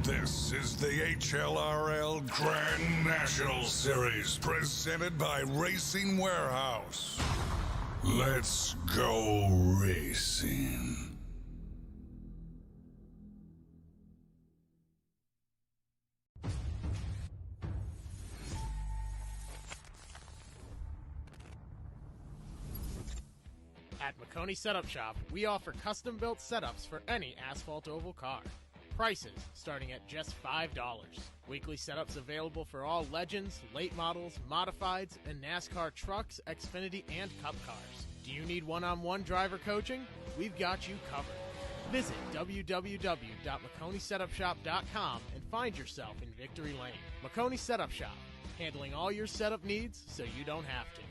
This is the HLRL Grand National Series presented by Racing Warehouse. Let's go racing. At McConey Setup Shop, we offer custom-built setups for any asphalt oval car. Prices starting at just $5. Weekly setups available for all Legends, late models, modifieds, and NASCAR trucks, Xfinity, and Cup cars. Do you need one-on-one driver coaching? We've got you covered. Visit www.McConeySetupShop.com and find yourself in Victory Lane. McConey Setup Shop, handling all your setup needs so you don't have to.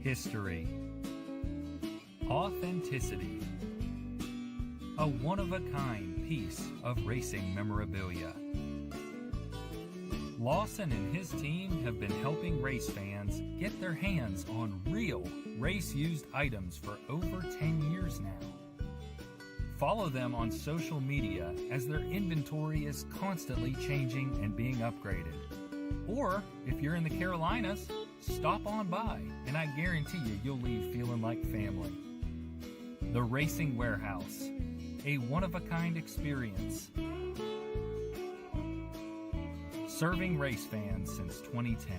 History, authenticity, a one-of-a-kind piece of racing memorabilia. Lawson and his team have been helping race fans get their hands on real race-used items for over 10 years now. Follow them on social media as their inventory is constantly changing and being upgraded. Or, if you're in the Carolinas, stop on by, and I guarantee you'll leave feeling like family. The Racing Warehouse, a one-of-a-kind experience. Serving race fans since 2010.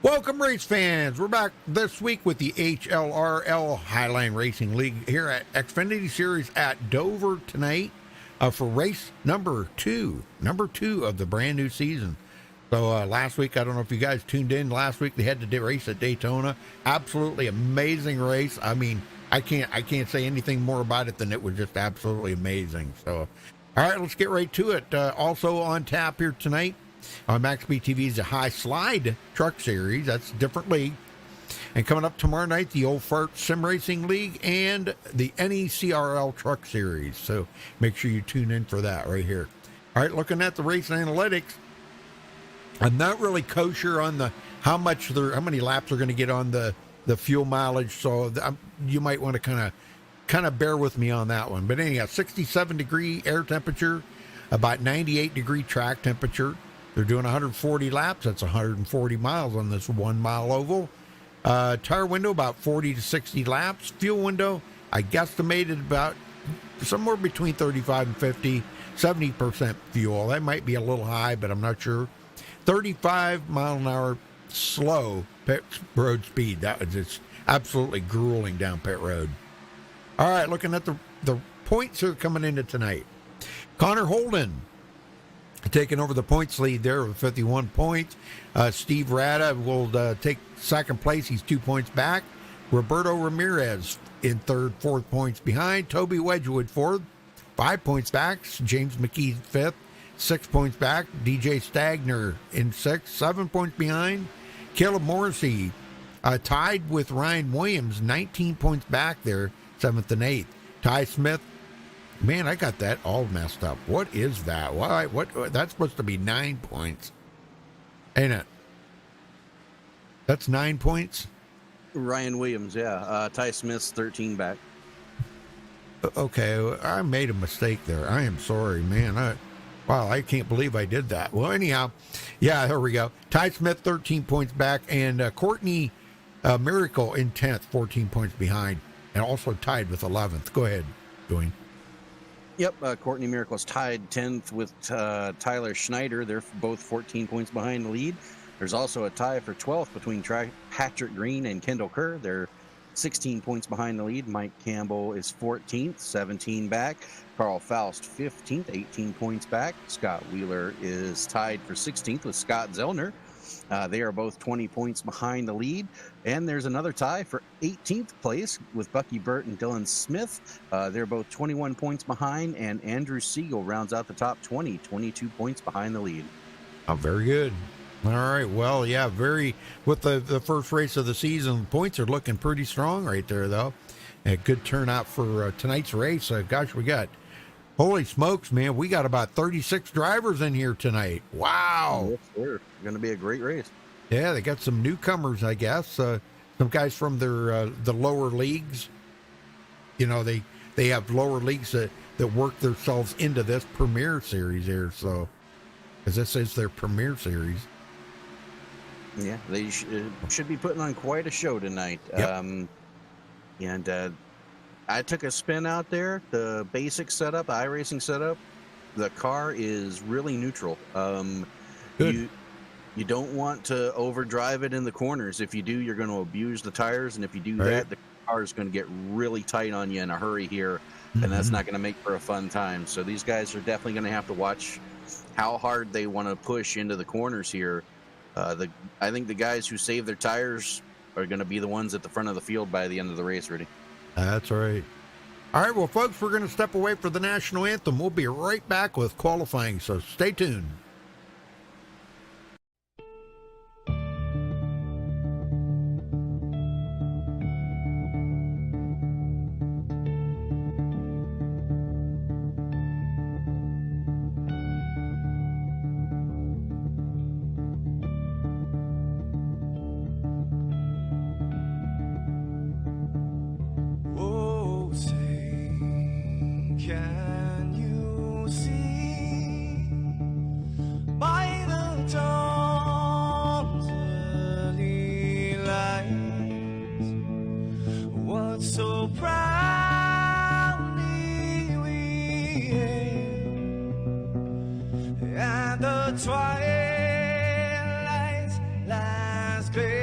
Welcome, race fans. We're back this week with the HLRL Highline Racing League here at Xfinity Series at Dover tonight for race number two of the brand new season. So last week, I don't know if you guys tuned in. Last week they had the race at Daytona. Absolutely amazing race. I mean, I can't say anything more about it than it was just absolutely amazing. So, all right, let's get right to it. Also on tap here tonight on MaxspeedTV's the High Slide Truck Series. That's a different league. And coming up tomorrow night, the Old Fart Sim Racing League and the NECRL Truck Series. So make sure you tune in for that right here. All right, looking at the race analytics, I'm not really kosher on the how many laps they're going to get on the fuel mileage. So you might want to kind of bear with me on that one. But anyhow, 67-degree air temperature, about 98-degree track temperature. They're doing 140 laps. That's 140 miles on this 1 mile oval. Tire window, about 40 to 60 laps. Fuel window, I guesstimated about somewhere between 35 and 50, 70% fuel. That might be a little high, but I'm not sure. 35 mile an hour slow pit road speed. That was just absolutely grueling down pit road. All right, looking at the points that are coming into tonight. Connor Holden taking over the points lead there with 51 points. Steve Rada will take second place. He's 2 points back. Roberto Ramirez in third, 4 points behind. Toby Wedgwood fourth, 5 points back. James McKee fifth, 6 points back. DJ Stagner in sixth, 7 points behind. Caleb Morrissey tied with Ryan Williams, 19 points back there, seventh and eighth. Ty Smith, man, I got that all messed up. What is that? Why? What? That's supposed to be 9 points, ain't it? That's 9 points. Ryan Williams, yeah. Ty Smith's 13 back. Okay, I made a mistake there. I am sorry, man. Wow, I can't believe I did that. Well, anyhow, yeah, here we go. Ty Smith, 13 points back, and Courtney Miracle in 10th, 14 points behind, and also tied with 11th. Go ahead, Dwayne. Yep, Courtney Miracle's tied 10th with Tyler Schneider. They're both 14 points behind the lead. There's also a tie for 12th between Patrick Green and Kendall Kerr. They're 16 points behind the lead. Mike Campbell is 14th, 17 back. Carl Faust, 15th, 18 points back. Scott Wheeler is tied for 16th with Scott Zellner. They are both 20 points behind the lead. And there's another tie for 18th place with Bucky Burt and Dylan Smith. They're both 21 points behind, and Andrew Siegel rounds out the top 20, 22 points behind the lead. Oh, very good. All right. Well, yeah, with the first race of the season, points are looking pretty strong right there, though. A good turnout for tonight's race. Gosh, holy smokes, man, we got about 36 drivers in here tonight. Wow. Yes, sir. Going to be a great race. Yeah, they got some newcomers, I guess. Some guys from the lower leagues. You know, they have lower leagues that work themselves into this Premier Series here. So, because this is their Premier Series. Yeah, they should be putting on quite a show tonight. Yep. I took a spin out there. The basic setup, iRacing setup, the car is really neutral. Good. You don't want to overdrive it in the corners. If you do, you're going to abuse the tires, and if you do that, the car is going to get really tight on you in a hurry here, and that's not going to make for a fun time. So these guys are definitely going to have to watch how hard they want to push into the corners here. I think the guys who save their tires are going to be the ones at the front of the field by the end of the race, Rudy. That's right. All right, well, folks, we're going to step away for the national anthem. We'll be right back with qualifying, so stay tuned. Twilight's last gleam.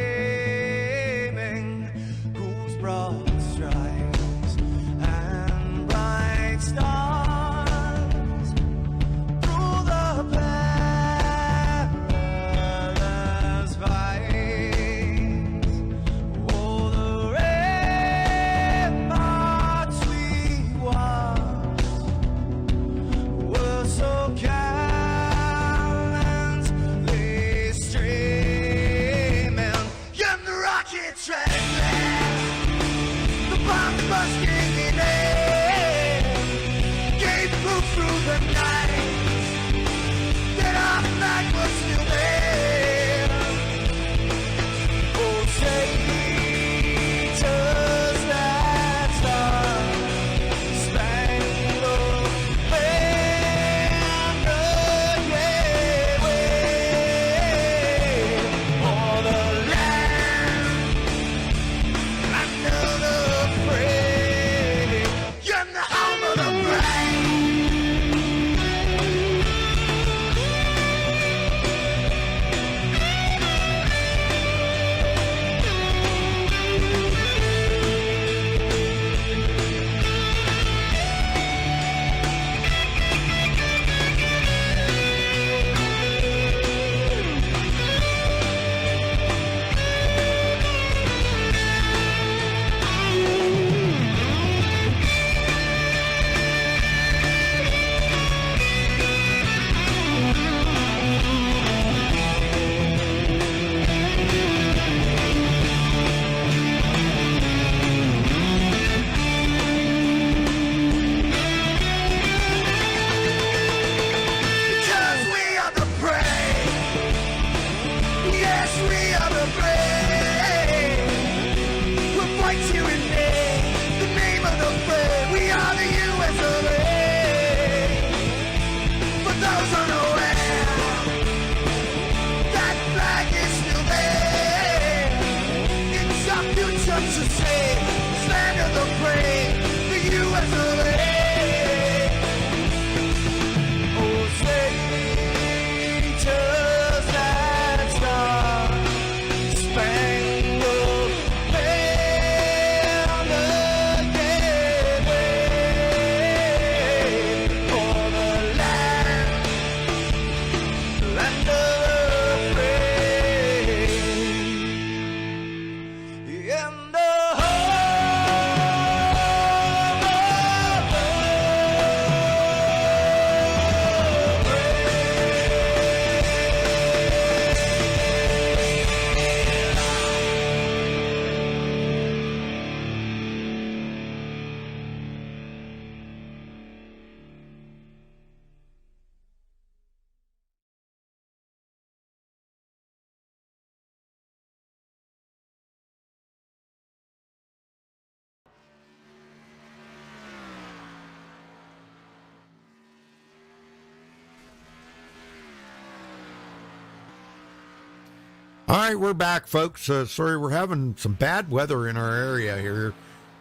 All right, we're back, folks. Sorry, we're having some bad weather in our area here.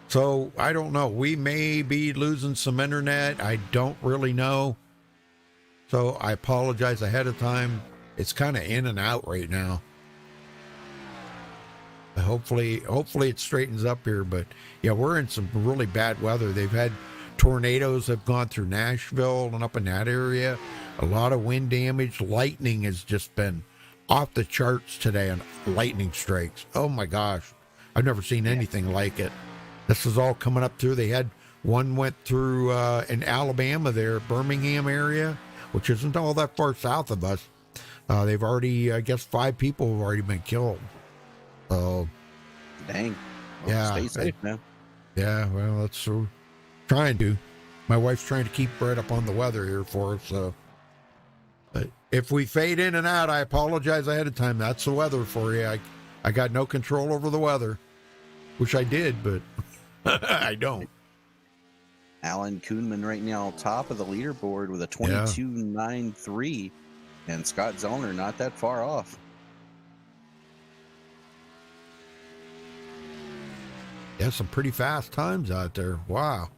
So, I don't know. We may be losing some internet. I don't really know. So, I apologize ahead of time. It's kind of in and out right now. Hopefully it straightens up here. But, yeah, we're in some really bad weather. They've had tornadoes have gone through Nashville and up in that area. A lot of wind damage. Lightning has just been off the charts today on lightning strikes. Oh my gosh. I've never seen anything like it. This is all coming up through. They had one went through in Alabama there, Birmingham area, which isn't all that far south of us. They've already, I guess 5 people have already been killed. So, dang. Well, yeah. Stay safe, man. Yeah, well, that's trying to. My wife's trying to keep right up on the weather here for us. So, but if we fade in and out, I apologize ahead of time. That's the weather for you. I got no control over the weather, which I did, but I don't. Alan Kuhnman right now top of the leaderboard with a 22.93, and Scott Zellner not that far off. Yeah, some pretty fast times out there. Wow.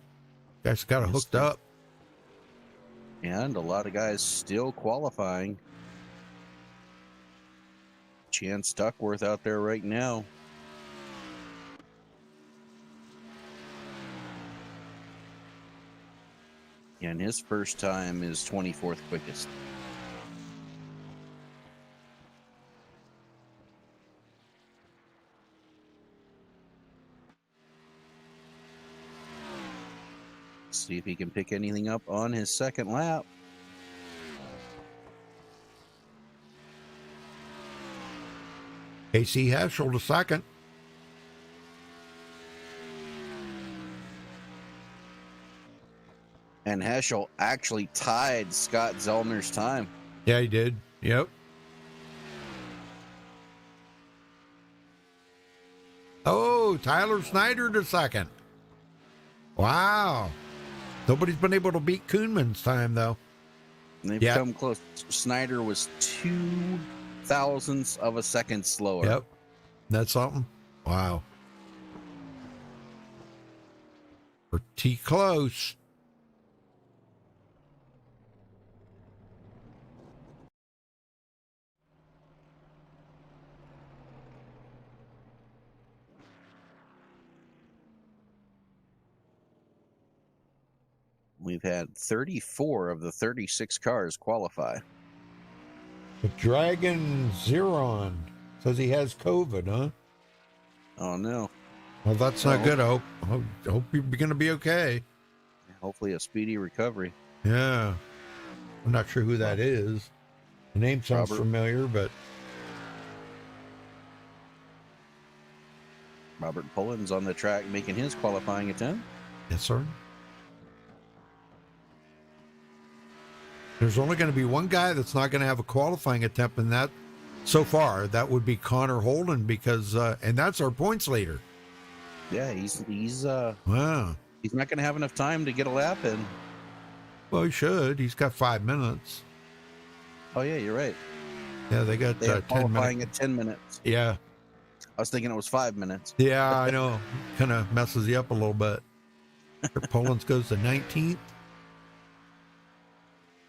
Guys got it hooked up. And a lot of guys still qualifying. Chance Duckworth out there right now. And his first time is 24th quickest. See if he can pick anything up on his second lap. AC Heschel to second. And Heschel actually tied Scott Zellner's time. Yeah, he did. Yep. Oh, Tyler Snyder to second. Wow. Nobody's been able to beat Kuhnman's time, though. And they've come close. Snyder was 0.02 of a second slower. Yep. That's something. Wow. Pretty close. We've had 34 of the 36 cars qualify. The Dragon Zeron says he has COVID, huh? Oh, no. Well, that's not good. I hope you're going to be okay. Hopefully a speedy recovery. Yeah. I'm not sure who that is. The name sounds familiar, but... Robert Pullen's on the track making his qualifying attempt. Yes, sir. There's only going to be one guy that's not going to have a qualifying attempt, and that, so far, that would be Connor Holden, because, and that's our points leader. Yeah, he's wow. He's not going to have enough time to get a lap in. Well, he should. He's got 5 minutes. Oh yeah, you're right. Yeah, they got 10 qualifying minutes. at 10 minutes. Yeah. I was thinking it was 5 minutes. Yeah, I know. Kind of messes you up a little bit. Poland's goes to 19th.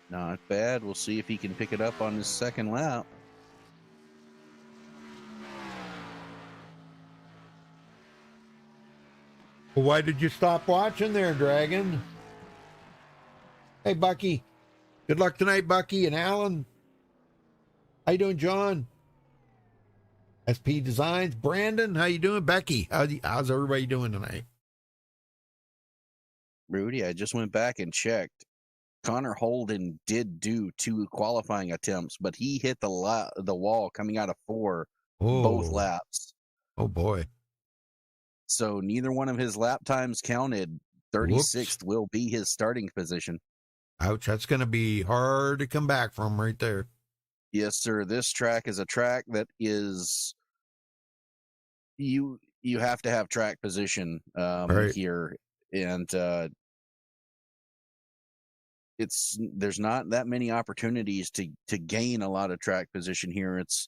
Not bad. We'll see if he can pick it up on his second lap. Well, why did you stop watching there, Dragon? Hey, Bucky. Good luck tonight, Bucky and Alan. How you doing, John? SP Designs. Brandon, how you doing? Becky, how's everybody doing tonight? Rudy, I just went back and checked. Connor Holden did do 2 qualifying attempts, but he hit the wall coming out of 4 both laps. Oh, boy. So neither one of his lap times counted. 36th will be his starting position. Ouch, that's going to be hard to come back from right there. Yes, sir. This track is a track that is you have to have track position right here, and there's not that many opportunities to gain a lot of track position here. It's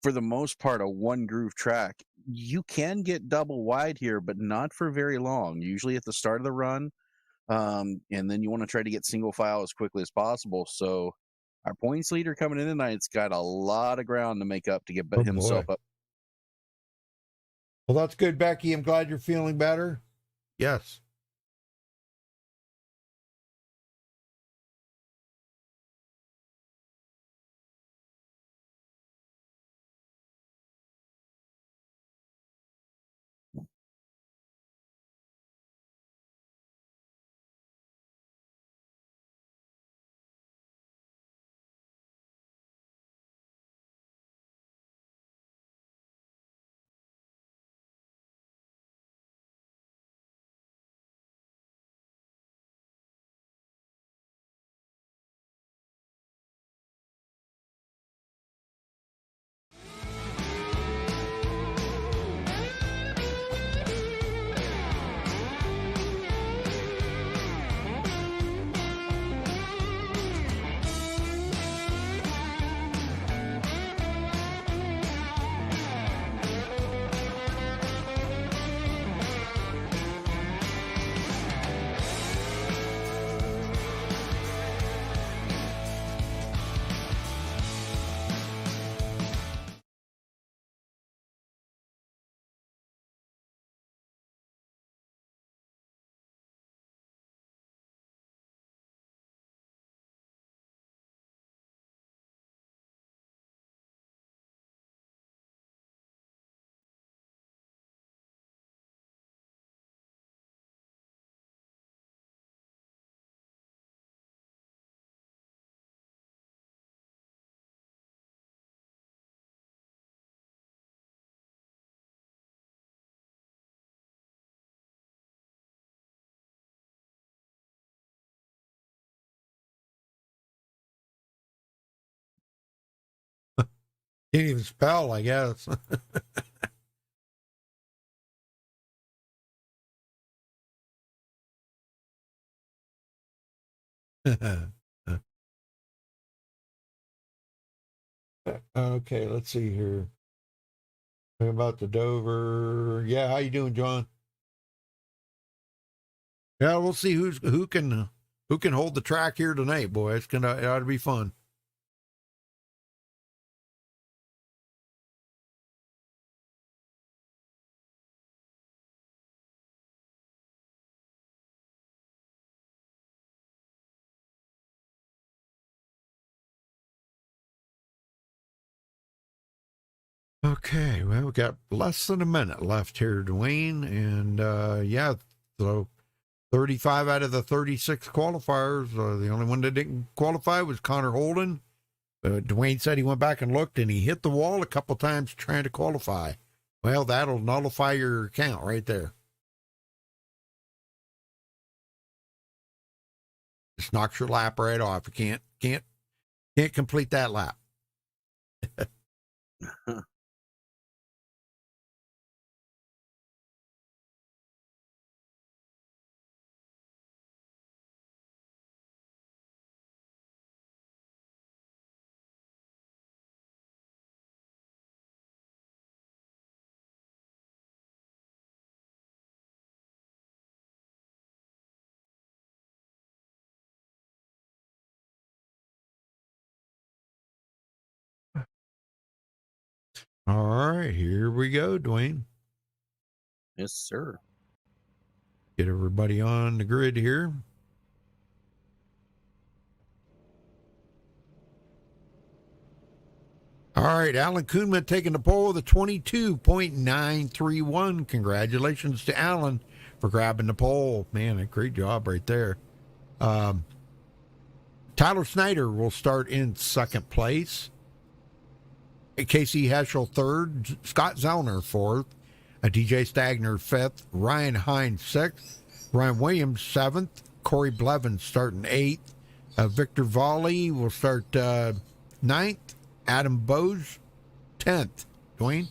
for the most part a one groove track. You can get double wide here, but not for very long. Usually at the start of the run, and then you want to try to get single file as quickly as possible. So our points leader coming in tonight's got a lot of ground to make up to get himself up. Well, that's good, Becky. I'm glad you're feeling better. Yes. Can't even spell, I guess. Okay, let's see here. Talking about the Dover. Yeah, how you doing, John? Yeah, we'll see who can hold the track here tonight, boy. It ought to be fun. Okay, well, we got less than a minute left here, Dwayne, and yeah, so 35 out of the 36 qualifiers. The only one that didn't qualify was Connor Holden. Dwayne said he went back and looked, and he hit the wall a couple times trying to qualify. Well, that'll nullify your count right there. Just knocks your lap right off. You can't complete that lap. All right, here we go, Dwayne. Yes, sir. Get everybody on the grid here. All right, Alan Kuhnman taking the pole with a 22.931. Congratulations to Alan for grabbing the pole. Man, a great job right there. Tyler Snyder will start in second place. Casey Heschel third. Scott Zellner fourth. DJ Stagner fifth. Ryan Hines sixth. Ryan Williams seventh. Corey Blevins starting eighth. Victor Volley will start ninth. Adam Bose 10th. Dwayne?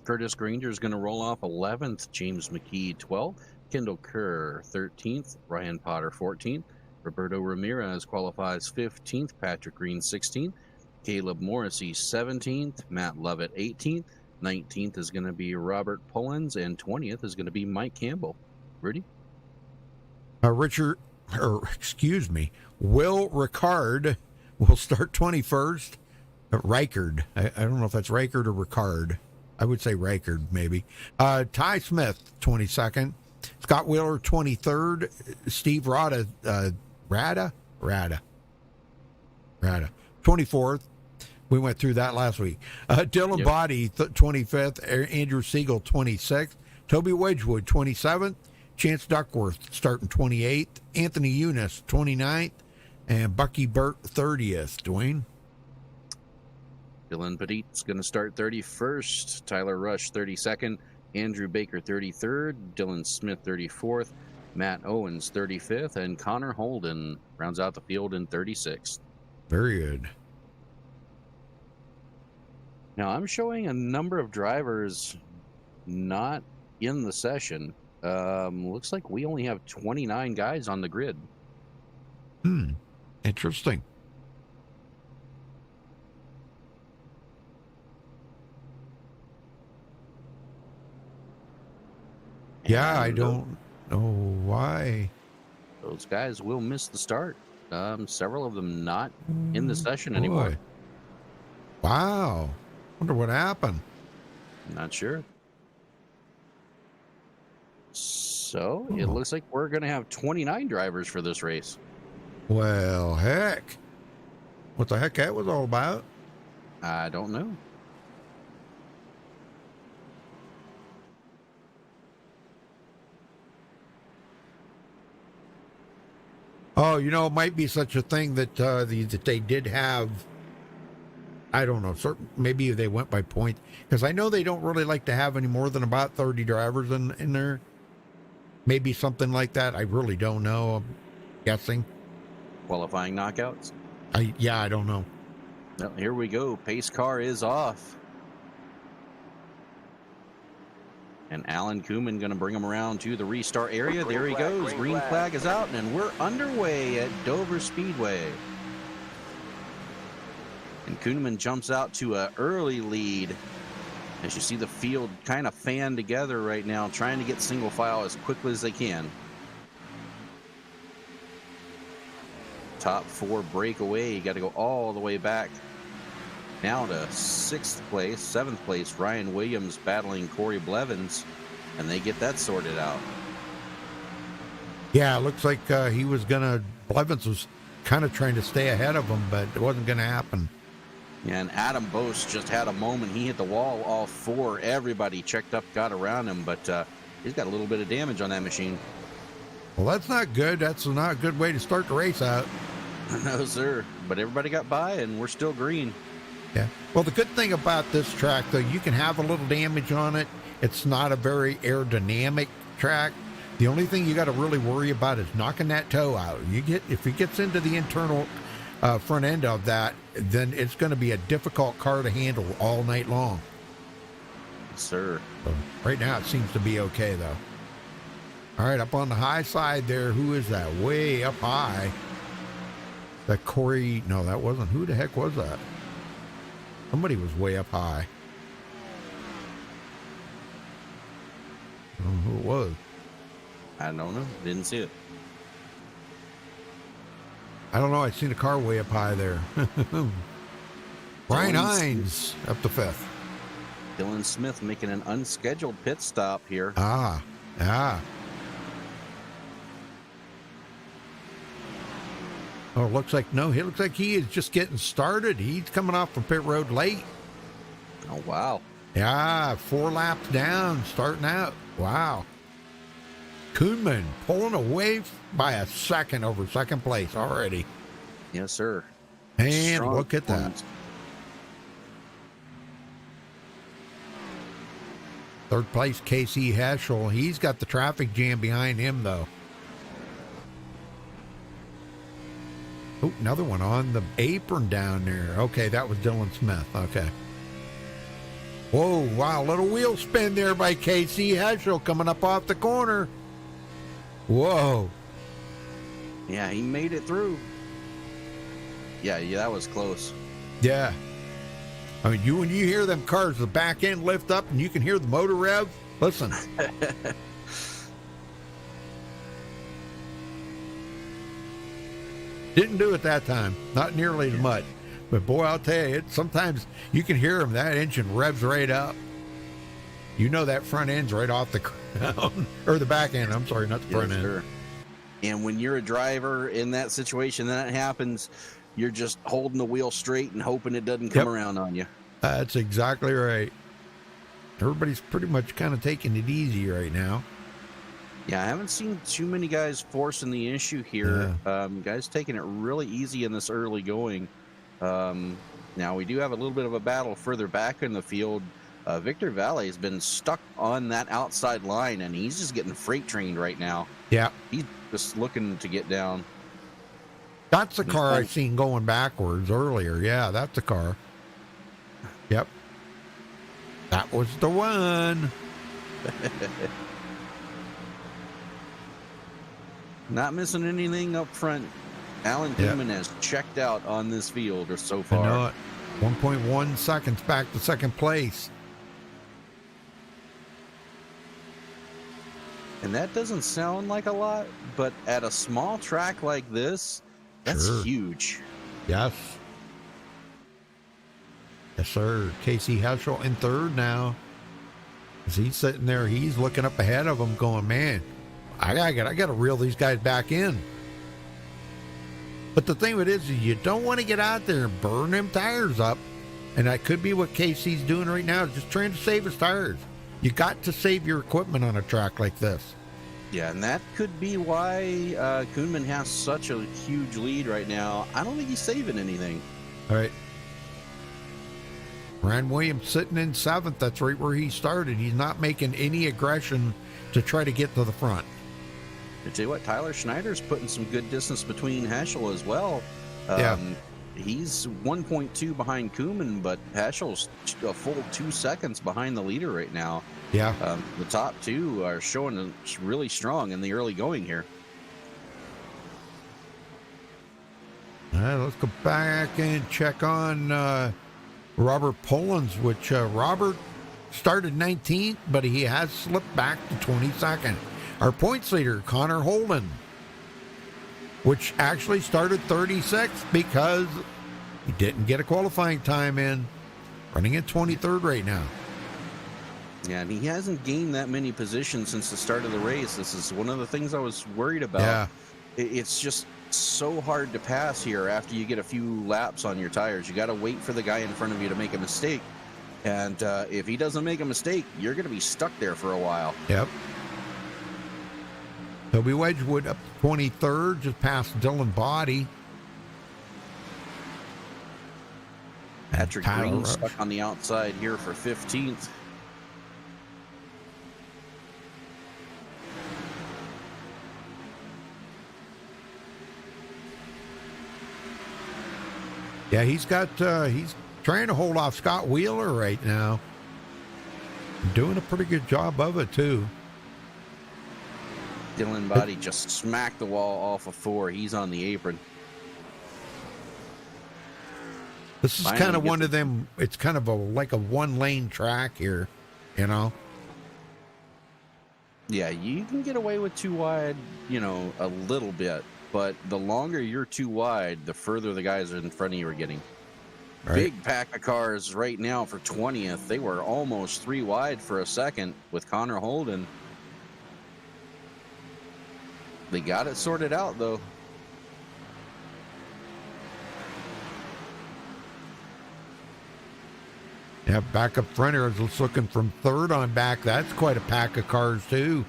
Curtis Granger is going to roll off 11th. James McKee 12th. Kendall Kerr 13th. Ryan Potter 14th. Roberto Ramirez qualifies 15th. Patrick Green 16th. Caleb Morrissey 17th. Matt Lovett 18th. 19th is going to be Robert Pullens, and 20th is going to be Mike Campbell. Rudy? Will Ricard will start 21st. Reichard. I don't know if that's Reichard or Ricard. I would say Reichard, maybe. Ty Smith, 22nd. Scott Wheeler, 23rd. Steve Rada, 24th. We went through that last week. Dylan Body, 25th. Andrew Siegel, 26th. Toby Wedgwood, 27th. Chance Duckworth, starting 28th. Anthony Eunice, 29th. And Bucky Burt, 30th. Dwayne? Dylan Petit's going to start 31st. Tyler Rush, 32nd. Andrew Baker, 33rd. Dylan Smith, 34th. Matt Owens, 35th. And Connor Holden rounds out the field in 36th. Very good. Now, I'm showing a number of drivers not in the session. Looks like we only have 29 guys on the grid. Interesting. Yeah, I don't know why. Those guys will miss the start. Several of them not in the session anymore. Boy. Wow. Wonder what happened. Not sure. So it looks like we're going to have 29 drivers for this race. Well, heck. What the heck that was all about? I don't know. Oh, you know, it might be such a thing that that they did have. I don't know. Maybe they went by point, because I know they don't really like to have any more than about 30 drivers in there. Maybe something like that. I really don't know. I'm guessing. Qualifying knockouts? I don't know. Well, here we go. Pace car is off. And Alan Koeman going to bring him around to the restart area. There he goes. Green flag is out, and we're underway at Dover Speedway. And Koeman jumps out to an early lead. As you see the field kind of fan together right now, trying to get single file as quickly as they can. Top 4 breakaway. You got to go all the way back. Now to 6th place, 7th place, Ryan Williams battling Corey Blevins, and they get that sorted out. Yeah, it looks like Blevins was kind of trying to stay ahead of him, but it wasn't going to happen. And Adam Bose just had a moment. He hit the wall, all 4. Everybody checked up, got around him, but he's got a little bit of damage on that machine. Well, that's not good. That's not a good way to start the race out. No, sir. But everybody got by, and we're still green. Yeah. Well, the good thing about this track, though, you can have a little damage on it. It's not a very aerodynamic track. The only thing you got to really worry about is knocking that toe out. If it gets into the internal front end of that, then it's going to be a difficult car to handle all night long. Yes, sir. So right now, it seems to be okay, though. All right, up on the high side there, who is that? Way up high. That Corey, no, that wasn't. Who the heck was that? Somebody was way up high. I don't know who it was. I don't know. Didn't see it. I don't know. I seen a car way up high there. Brian Hines up to 5th. Dylan Smith making an unscheduled pit stop here. Ah. Oh, looks like he is just getting started. He's coming off from pit road late. Oh, wow. Yeah, 4 laps down, starting out. Wow. Koeman pulling away by a second over second place already. Yes, sir. And Strong look at that. performance. 3rd place, Casey Heschel. He's got the traffic jam behind him, though. Oh, another one on the apron down there. Okay, that was Dylan Smith. Okay. Whoa, wow, little wheel spin there by Casey Heschel coming up off the corner. Whoa. Yeah, he made it through. Yeah, that was close. Yeah. I mean, when you hear them cars, the back end lift up and you can hear the motor rev, listen. Didn't do it that time. Not nearly as much. But boy, I'll tell you, sometimes you can hear them. That engine revs right up. You know that front end's right off the ground. Or the back end. I'm sorry, not the front end. Sure. And when you're a driver in that situation, that happens, you're just holding the wheel straight and hoping it doesn't come around on you. That's exactly right. Everybody's pretty much kind of taking it easy right now. Yeah, I haven't seen too many guys forcing the issue here. Yeah. Guys taking it really easy in this early going. Now, we do have a little bit of a battle further back in the field. Victor Valle has been stuck on that outside line, and he's just getting freight trained right now. Yeah. He's just looking to get down. That's the car I seen going backwards earlier. Yeah, that's the car. Yep. That was the one. Not missing anything up front. Alan Koeman has checked out on this field or so far. I know it. 1.1 seconds back to second place. And that doesn't sound like a lot, but at a small track like this, that's huge. Yes. Yes, sir. Casey Heschel in 3rd now. As he's sitting there, he's looking up ahead of him going, man, I got to reel these guys back in. But the thing with it is you don't want to get out there and burn them tires up. And that could be what Casey's doing right now, just trying to save his tires. You got to save your equipment on a track like this. Yeah, and that could be why Koeman has such a huge lead right now. I don't think he's saving anything. All right. Ryan Williams sitting in 7th. That's right where he started. He's not making any aggression to try to get to the front. I tell you what, Tyler Schneider's putting some good distance between Heschel as well. he's 1.2 behind Koeman, but Heschel's a full 2 seconds behind the leader right now. Yeah. The top two are showing really strong in the early going here. All right, let's go back and check on Robert Pollins, which Robert started 19th, but he has slipped back to 22nd. Our points leader, Connor Holden, which actually started 36th because he didn't get a qualifying time in, running at 23rd right now. Yeah, and he hasn't gained that many positions since the start of the race. This is one of the things I was worried about. Yeah. It's just so hard to pass here after you get a few laps on your tires. You got to wait for the guy in front of you to make a mistake. And if he doesn't make a mistake, you're going to be stuck there for a while. Yep. Toby Wedgwood up 23rd, just past Dylan Body. Patrick Tyler Green Rush stuck on the outside here for 15th. Yeah, he's trying to hold off Scott Wheeler right now. Doing a pretty good job of it, too. Dylan Body just smacked the wall off of 4. He's on the apron. This is kind of one of them, it's kind of like a one-lane track here, you know? Yeah, you can get away with too wide, a little bit. But the longer you're too wide, the further the guys in front of you are getting. Right. Big pack of cars right now for 20th. They were almost 3 wide for a second with Connor Holden. They got it sorted out, though. Yeah, back up front here is looking from 3rd on back. That's quite a pack of cars, too.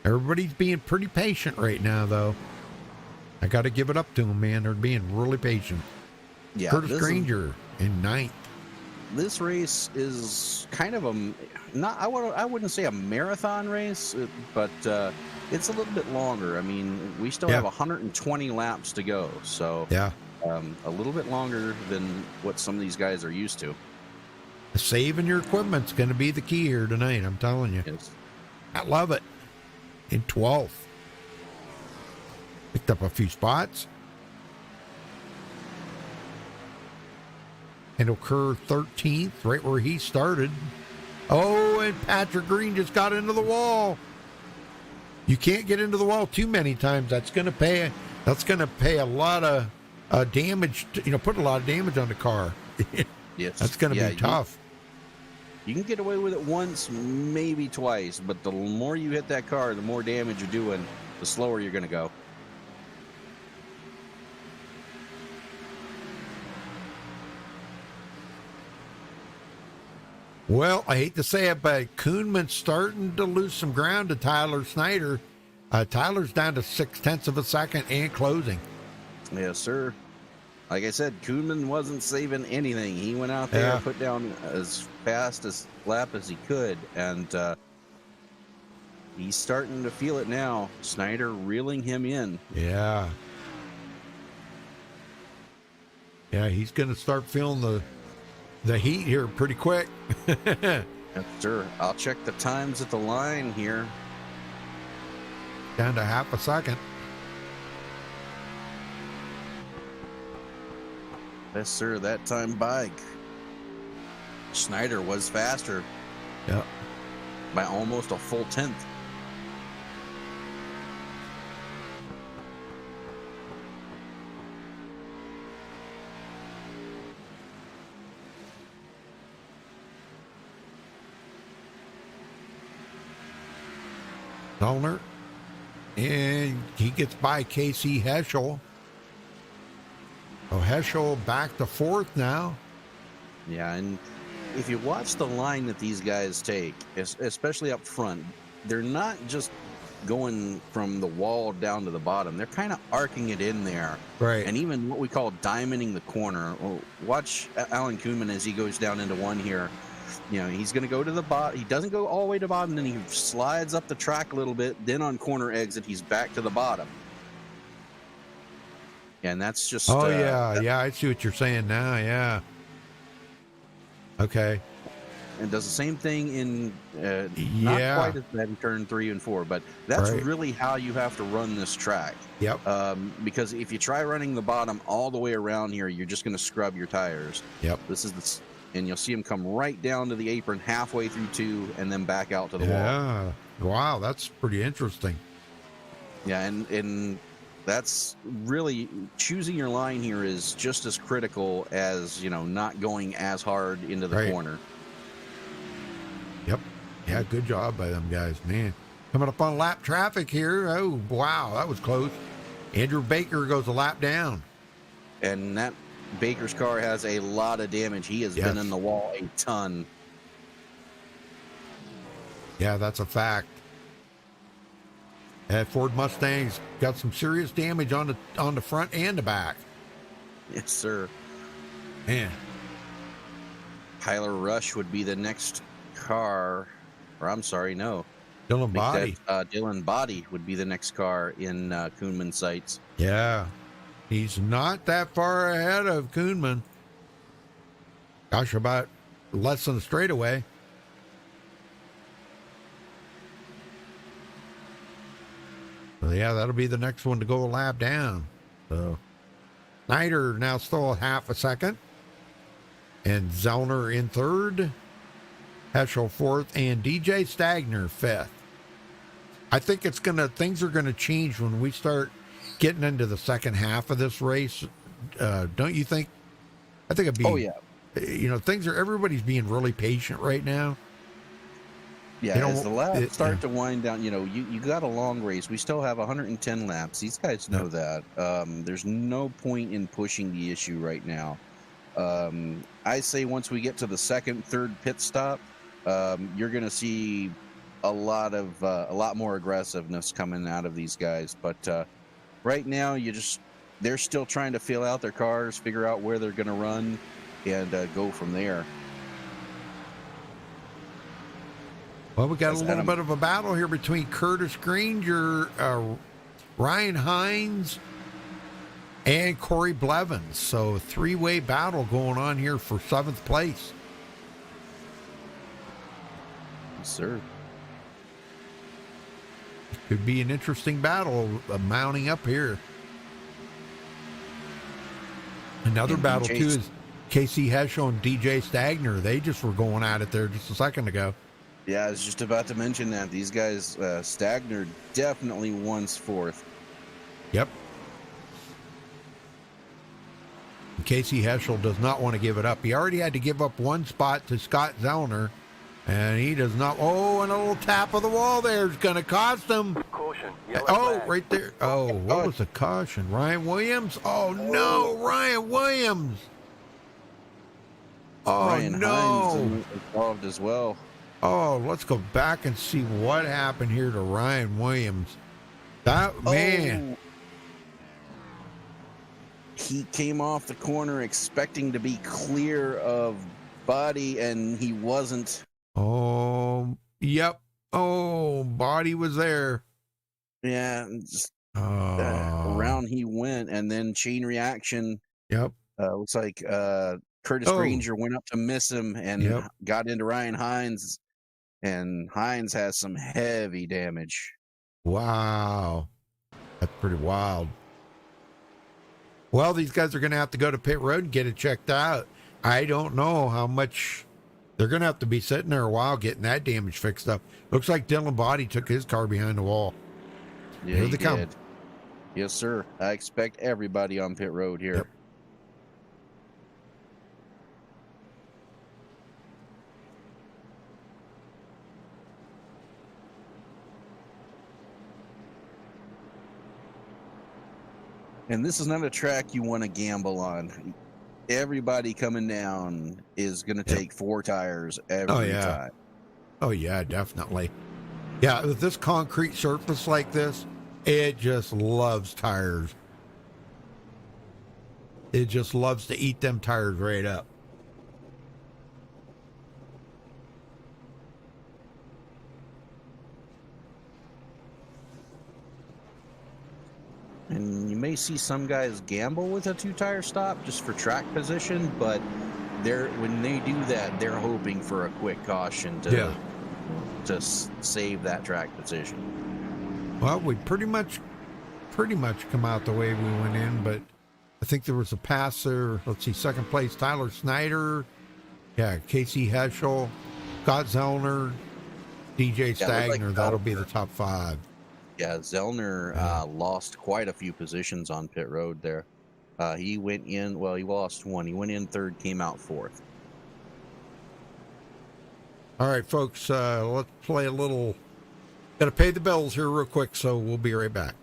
Everybody's being pretty patient right now, though. I got to give it up to them, man. They're being really patient. Yeah, Curtis Granger in 9th. This race is kind of I wouldn't say a marathon race, but it's a little bit longer. I mean, we still have 120 laps to go, so a little bit longer than what some of these guys are used to. Saving your equipment's going to be the key here tonight, I'm telling you. Yes. I love it. In 12th. Picked up a few spots. And Kerr 13th, right where he started. Oh, and Patrick Green just got into the wall. You can't get into the wall too many times. That's going to pay a lot of damage. Put a lot of damage on the car. Yes, that's going to be tough. You can get away with it once, maybe twice, but the more you hit that car, the more damage you're doing, the slower you're going to go. Well, I hate to say it, but Koeman's starting to lose some ground to Tyler Snyder. Tyler's down to 0.6 of a second and closing. Yes, sir. Like I said, Koeman wasn't saving anything. He went out there and put down as fast a lap as he could, and he's starting to feel it now. Snyder reeling him in. Yeah. Yeah, he's going to start feeling the heat here pretty quick. Yes, sir. I'll check the times at the line here. Down to 0.5 second. Yes, sir. That time by Snyder was faster. Yep. By almost a full 10th. Zollner. And he gets by Casey Heschel. Oh, Heschel back to 4th now. Yeah, and if you watch the line that these guys take, especially up front, they're not just going from the wall down to the bottom. They're kind of arcing it in there. Right. And even what we call diamonding the corner. Watch Alan Koeman as he goes down into one here. He's going to go to the bottom. He doesn't go all the way to the bottom, then he slides up the track a little bit. Then on corner exit, he's back to the bottom. And that's just. Oh, yeah, I see what you're saying now, yeah. Okay. And does the same thing in not Yeah. quite as bad in turn 3 and 4, but that's Right. really how you have to run this track. Yep. Because if you try running the bottom all the way around here, you're just going to scrub your tires. Yep. And you'll see them come right down to the apron halfway through 2 and then back out to the wall. Yeah. Wow, that's pretty interesting. Yeah, and that's really choosing your line here is just as critical as, not going as hard into the corner. Yep. Yeah, good job by them guys, man. Coming up on lap traffic here. Oh, wow, that was close. Andrew Baker goes a lap down. And that Baker's car has a lot of damage. He has been in the wall a ton. Yeah, that's a fact. That Ford Mustang's got some serious damage on the front and the back. Yes, sir. Man. Tyler Rush would be the next car, or I'm sorry, no. Dylan Body. Dylan Body would be the next car in Koonman sights. Yeah. He's not that far ahead of Koonman. Gosh, about less than a straightaway. So yeah, that'll be the next one to go a lap down. So Snyder now still half a second. And Zellner in third. Heschel fourth. And DJ Stagner fifth. I think things are gonna change when we start getting into the second half of this race. Don't you think? I think it'd be. Oh yeah. Everybody's being really patient right now. Yeah, as the laps start to wind down, you got a long race. We still have 110 laps. These guys know that. There's no point in pushing the issue right now. I say once we get to the second, third pit stop, you're going to see a lot more aggressiveness coming out of these guys. But right now, they're still trying to feel out their cars, figure out where they're going to run, and go from there. Well, we got a little bit of a battle here between Curtis Granger, Ryan Hines, and Corey Blevins. So, three-way battle going on here for 7th place. Yes, sir. Could be an interesting battle mounting up here. Another battle, too, is Casey Heschel and DJ Stagner. They just were going at it there just a second ago. Yeah, I was just about to mention that. These guys, Stagner definitely wants 4th. Yep. Casey Heschel does not want to give it up. He already had to give up one spot to Scott Zellner, and he does not. Oh, and a little tap of the wall there is going to cost him. Caution. Right there. Oh, what was the caution? Ryan Williams? Oh, no, Ryan Williams. Oh, Ryan Hines involved as well. Oh, let's go back and see what happened here to Ryan Williams. Man. He came off the corner expecting to be clear of Body, and he wasn't. Oh, yep. Oh, Body was there. Yeah, around he went, and then chain reaction. Yep. Looks like Curtis Granger went up to miss him and got into Ryan Hines. And Hines has some heavy damage. Wow. That's pretty wild. Well, these guys are going to have to go to pit road and get it checked out. I don't know how much. They're going to have to be sitting there a while getting that damage fixed up. Looks like Dylan Body took his car behind the wall. Yeah, here they did. come. Yes, sir. I expect everybody on pit road here. Yep. And this is not a track you want to gamble on. Everybody coming down is going to take 4 tires every time. Oh, yeah, definitely. Yeah, with this concrete surface like this, it just loves tires. It just loves to eat them tires right up. And you may see some guys gamble with a 2-tire stop just for track position, but when they do that, they're hoping for a quick caution to save that track position. Well, we pretty much come out the way we went in, but I think there was a passer. Let's see, second place, Tyler Snyder. Yeah, Casey Heschel, Scott Zellner, DJ Stagner. That'll be the top 5. Yeah, Zellner lost quite a few positions on pit road there. He went in, well, he lost 1. He went in 3rd, came out 4th. All right, folks, let's play a little. Got to pay the bills here real quick, so we'll be right back.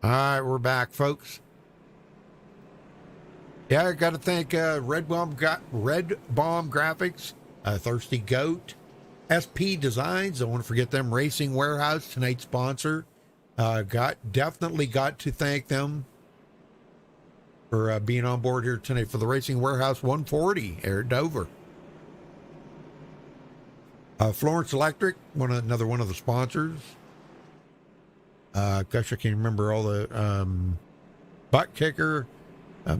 All right, we're back, folks. Yeah, I got to thank Red Bomb Graphics, Thirsty Goat, SP Designs. Don't want to forget them. Racing Warehouse, tonight's sponsor. Definitely got to thank them for being on board here tonight for the Racing Warehouse 140 here at Dover. Florence Electric, another one of the sponsors. Gosh, I can't remember all the Butt Kicker.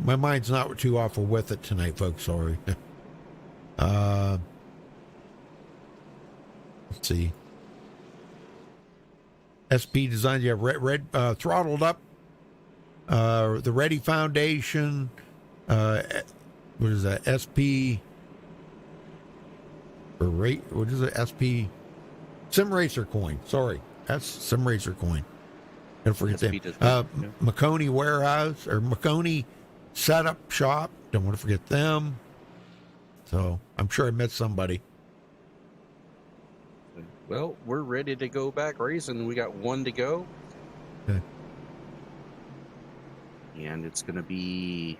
My mind's not too awful with it tonight, folks. Sorry. Let's see. SP Design. Yeah, red Throttled Up. The Ready Foundation. What is that? SP. What is it? SP. Sim Racer Coin. Sorry, that's Sim Racer Coin. Don't forget them. McConey Warehouse or McConey Setup Shop. Don't want to forget them. So I'm sure I met somebody. Well, we're ready to go back racing. We got 1 to go. Okay. And it's going to be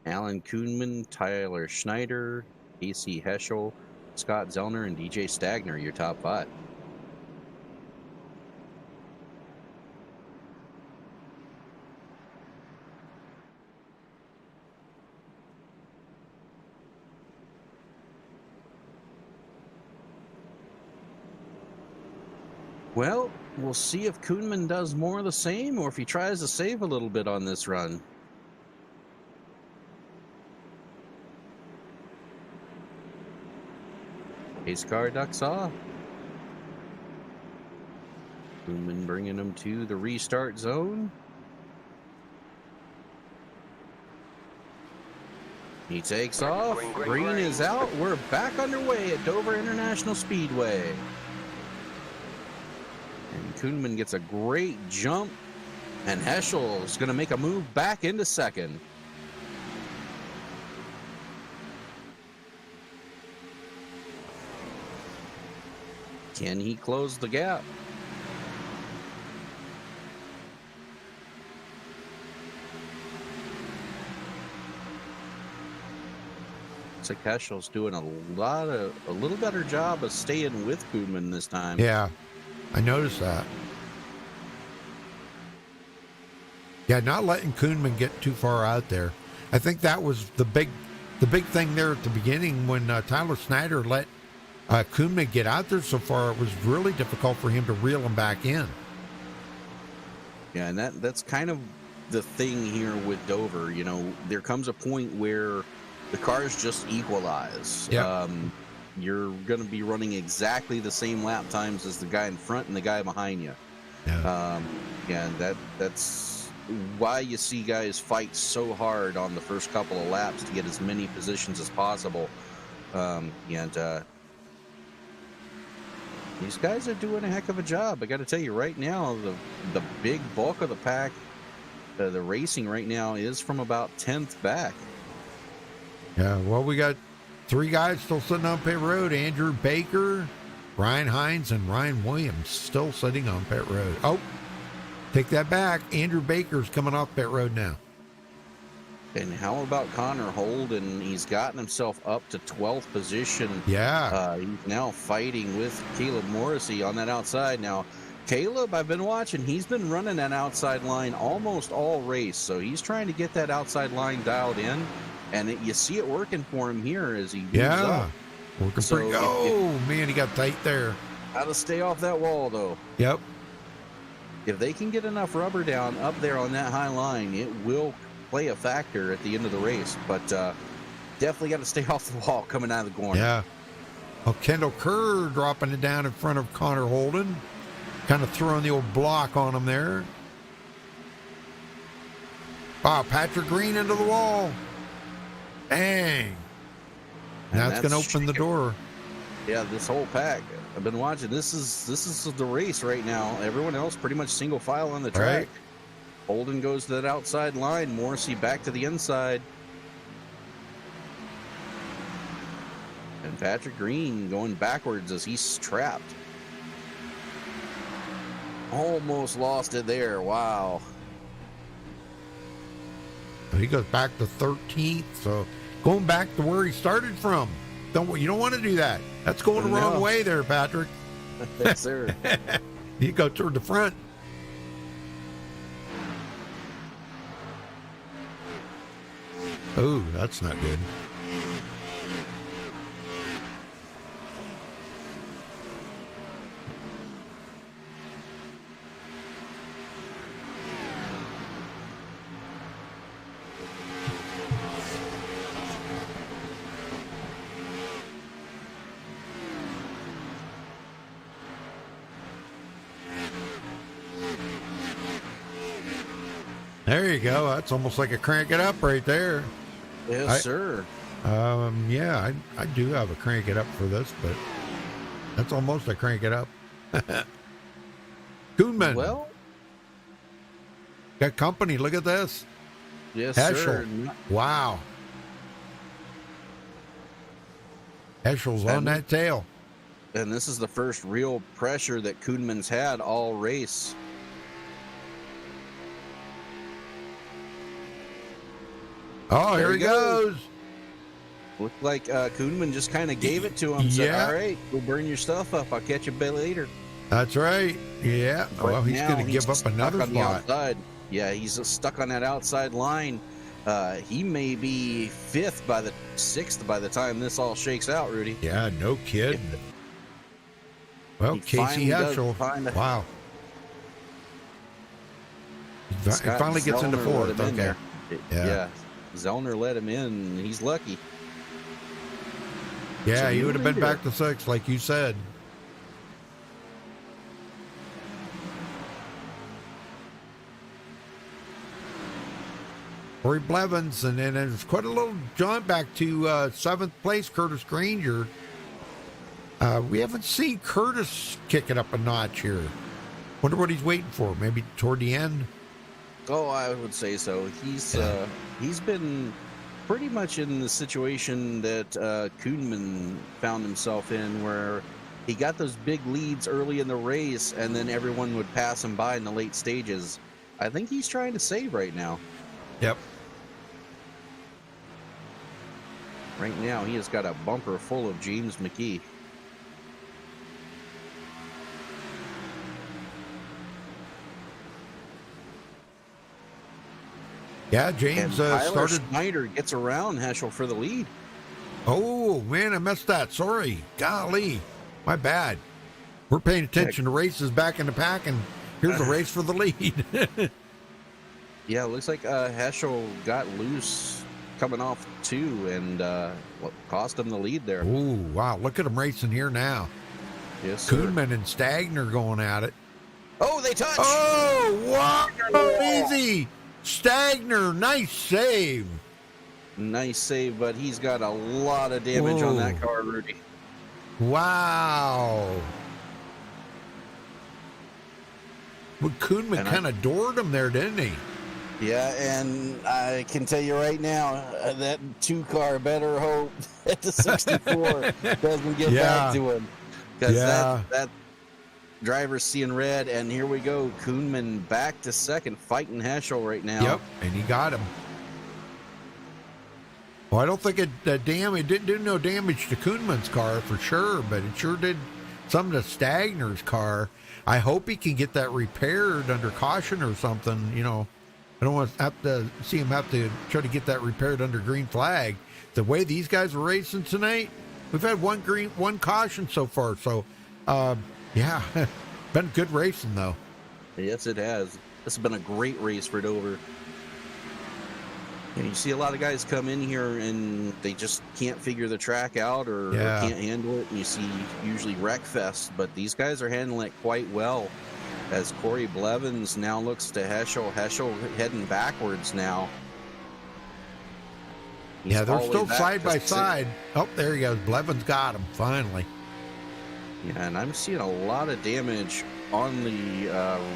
Alan Kuhnman, Tyler Schneider, Casey Heschel, Scott Zellner, and DJ Stagner, your top 5. Well, we'll see if Kuhnman does more of the same or if he tries to save a little bit on this run. Pace car ducks off. Kuhnman bringing him to the restart zone. He takes off. Green is out. We're back underway at Dover International Speedway. And Kuhnman gets a great jump, and Heschel is going to make a move back into second. Can he close the gap? Looks like Heschel's doing a little better job of staying with Kuhnman this time. Yeah. I noticed that. Yeah, not letting Kuhnman get too far out there. I think that was the big thing there at the beginning when Tyler Snyder let Kuhnman get out there so far. It was really difficult for him to reel him back in. Yeah, and that's kind of the thing here with Dover. You know, there comes a point where the cars just equalize. Yeah. You're going to be running exactly the same lap times as the guy in front and the guy behind you. Yeah. And that's why you see guys fight so hard on the first couple of laps to get as many positions as possible. These guys are doing a heck of a job. I got to tell you right now, the big bulk of the pack, the racing right now is from about 10th back. Yeah, well, we got 3 guys still sitting on pit road. Andrew Baker, Ryan Hines, and Ryan Williams still sitting on pit road. Oh, take that back. Andrew Baker's coming off pit road now. And how about Connor Holden? He's gotten himself up to 12th position. Yeah. He's now fighting with Caleb Morrissey on that outside. Now, Caleb, I've been watching, he's been running that outside line almost all race. So he's trying to get that outside line dialed in. And you see it working for him here as he moves up. Working pretty. Oh, man, he got tight there. Got to stay off that wall, though. Yep. If they can get enough rubber down up there on that high line, it will play a factor at the end of the race. But definitely got to stay off the wall coming out of the corner. Yeah. Well, Kendall Kerr dropping it down in front of Connor Holden. Kind of throwing the old block on him there. Wow, Patrick Green into the wall. Dang. Now it's going to open the door. Yeah, this whole pack. I've been watching. This is the race right now. Everyone else pretty much single file on the track. Right. Holden goes to that outside line. Morrissey back to the inside. And Patrick Green going backwards as he's trapped. Almost lost it there. Wow. He goes back to 13th, so going back to where he started from. You don't want to do that. That's going the wrong way there, Patrick. Yes, sir. You go toward the front. Oh, that's not good. There you go. That's almost like a crank it up right there. Yes, sir. Yeah, I do have a crank it up for this, but that's almost a crank it up. Kuhnman. Well, got company. Look at this. yes, Heschel. sir. Wow. Heschel's on that tail. And this is the first real pressure that Kuhnman's had all race. Oh, here he goes. Looked like Kuhnman just kind of gave it to him. Said, Yeah. all right, go burn your stuff up. I'll catch you a bit later. That's right. Yeah. But Well, he's now going to give up stuck another on the spot. outside. Yeah, he's stuck on that outside line. He may be 6th by the time this all shakes out, Rudy. Yeah, no kidding. Well, He Casey finally does Heschel. find a- Wow. He Scott finally gets into Zellner fourth. let him in Okay. there. Yeah. Yeah. Zellner let him in. He's lucky. Yeah, So he you would have been read back it. to 6th, like you said. Corey Blevins, and then there's quite a little jaunt back to 7th place, Curtis Granger. We haven't seen Curtis kick it up a notch here. Wonder what he's waiting for. Maybe toward the end. Oh, I would say so. He's been pretty much in the situation that Kuhnman found himself in, where he got those big leads early in the race, and then everyone would pass him by in the late stages. I think he's trying to save right now. Yep. Right now, he has got a bumper full of James McKee. Yeah, And James Tyler started. Schneider gets around Heschel for the lead. Oh, man, I missed that. Sorry. Golly. My bad. We're paying attention to races back in the pack, and here's a race for the lead. Yeah, it looks like Heschel got loose coming off 2 and cost him the lead there. Oh, wow. Look at him racing here now. Yes, sir. Kuhnman and Stagner going at it. Oh, they touch! Oh, wow. Easy. Stagner, nice save. Nice save, but he's got a lot of damage on that Whoa. car, Rudy. Wow. Well, Kuhnman And kind of doored him there, didn't he? Yeah, and I can tell you right now, that 2-car better hope that the 64 doesn't get back to him. Because that driver's seeing red, and here we go. Koonman back to second, fighting Heschel right now. Yep, and he got him. Well, I don't think it didn't do no damage to Koonman's car for sure, but it sure did some to Stagner's car. I hope he can get that repaired under caution or something. You know, I don't want to have to see him have to try to get that repaired under green flag. The way these guys are racing tonight, we've had one caution so far. So, yeah, been good racing though. Yes, it has. This has been a great race for Dover. And you see a lot of guys come in here and they just can't figure the track out or can't handle it. And you see usually wreck fest, but these guys are handling it quite well. As Corey Blevins now looks to Heschel. Heschel heading backwards now. Yeah, they're still side by side. Oh, there he goes. Blevins got him finally. Yeah, and I'm seeing a lot of damage on the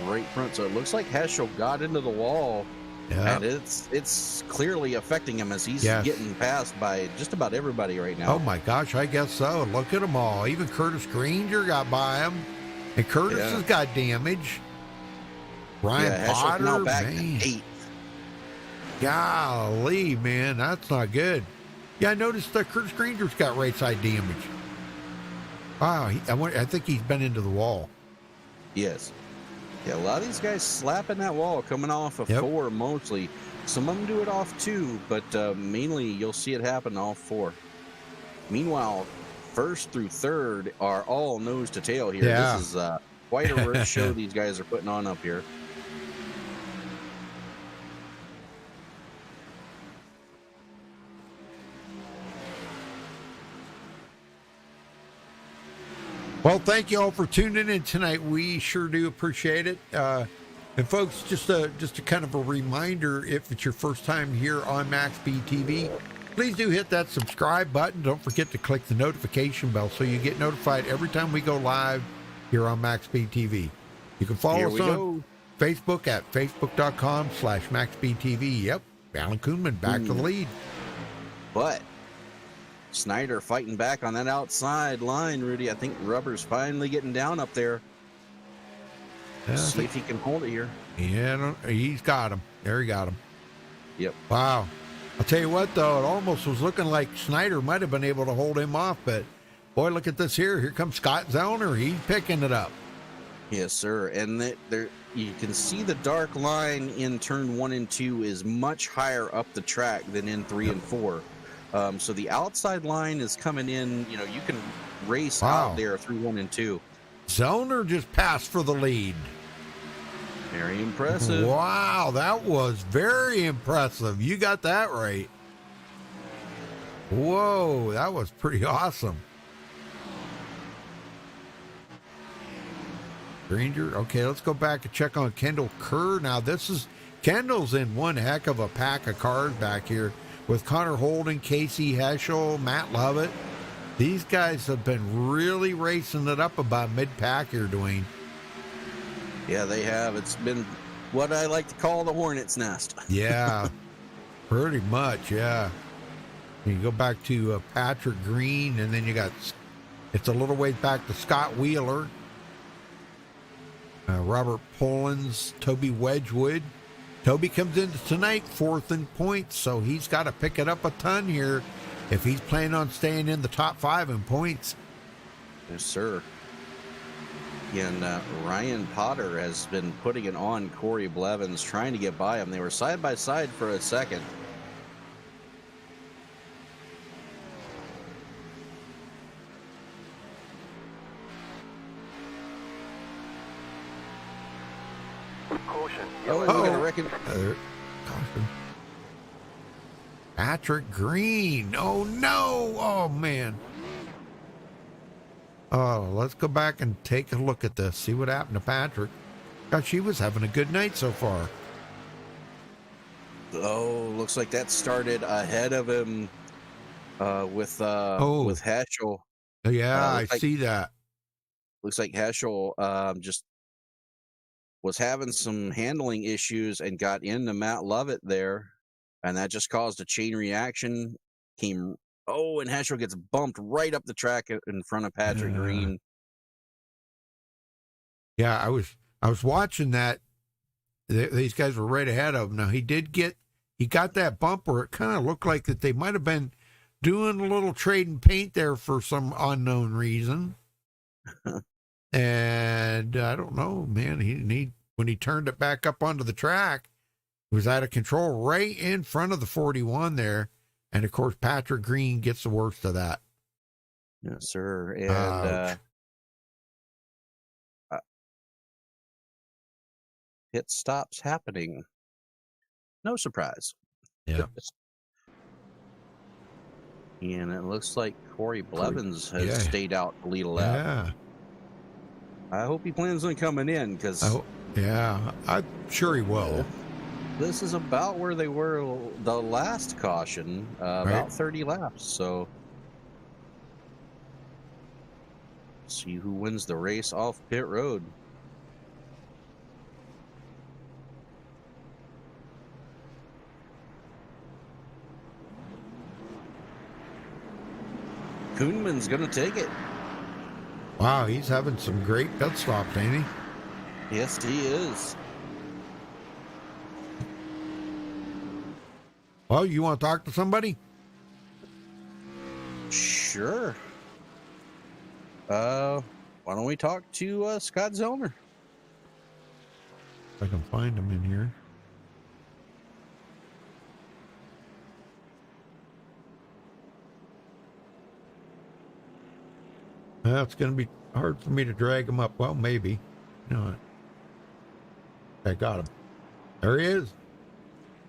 right front. So it looks like Heschel got into the wall. Yeah. And it's clearly affecting him as he's getting passed by just about everybody right now. Oh my gosh, I guess so. Look at them all. Even Curtis Granger got by him. And Curtis has got damage. Ryan Potter, now back man. To 8th. Golly, man, that's not good. Yeah, I noticed that Curtis Granger's got right side damage. Wow, I think he's been into the wall. Yes. Yeah, a lot of these guys slapping that wall, coming off of 4 mostly. Some of them do it off 2, but mainly you'll see it happen off 4. Meanwhile, 1st through 3rd are all nose to tail here. Yeah. This is quite a show these guys are putting on up here. Well, thank you all for tuning in tonight. We sure do appreciate it. And folks, just a kind of a reminder, if it's your first time here on MaxspeedTV, please do hit that subscribe button. Don't forget to click the notification bell so you get notified every time we go live here on MaxspeedTV. You can follow us on Facebook at facebook.com/MaxspeedTV. Yep, Alan Koonman back to the lead. But Snyder fighting back on that outside line, Rudy. I think Rubber's finally getting down up there. See if he can hold it here. Yeah, he's got him. There he got him. Yep. Wow. I'll tell you what, though, it almost was looking like Snyder might have been able to hold him off, but boy, look at this here. Here comes Scott Zellner. He's picking it up. Yes, sir. And there, you can see the dark line in turn 1 and 2 is much higher up the track than in 3 and 4. So the outside line is coming in. You know, you can race out there through 1 and 2. Zellner just passed for the lead. Very impressive. Wow, that was very impressive. You got that right. Whoa, that was pretty awesome. Granger. Okay, let's go back and check on Kendall Kerr. Now, Kendall's in one heck of a pack of cars back here with Connor Holden, Casey Heschel, Matt Lovett. These guys have been really racing it up about mid-pack here, Dwayne. Yeah, they have. It's been what I like to call the hornet's nest. Yeah, pretty much, yeah. You go back to Patrick Green, and then it's a little ways back to Scott Wheeler, Robert Pollins, Toby Wedgwood. Toby comes into tonight 4th in points, so he's got to pick it up a ton here if he's planning on staying in the top 5 in points. Yes, sir. And Ryan Potter has been putting it on Corey Blevins, trying to get by him. They were side by side for a second. Caution. Caution. Patrick Green. Oh, no. Oh, man. Oh, let's go back and take a look at this. See what happened to Patrick. Gosh, he was having a good night so far. Oh, looks like that started ahead of him with Heschel. Yeah, I see that. Looks like Heschel just was having some handling issues and got into Matt Lovett there, and that just caused a chain reaction. And Heschel gets bumped right up the track in front of Patrick Green. Yeah, I was watching that. These guys were right ahead of him. Now he got that bump where it kind of looked like that they might have been doing a little trading paint there for some unknown reason. And I don't know, man. He when he turned it back up onto the track, it was out of control right in front of the 41 there. And of course, Patrick Green gets the worst of that. Yes, sir. And pit stops happening. No surprise. Yeah. And it looks like Corey Blevins has stayed out to lead a lap. Yeah. I hope he plans on coming in because. I'm sure he will. This is about where they were the last caution, about 30 laps. So, see who wins the race off pit road. Koonman's going to take it. Wow, he's having some great pit stops, ain't he? Yes, he is. Well, you want to talk to somebody? Sure. Why don't we talk to Scott Zellner? If I can find him in here. Well, it's going to be hard for me to drag him up. Well, maybe. No, I got him. There he is.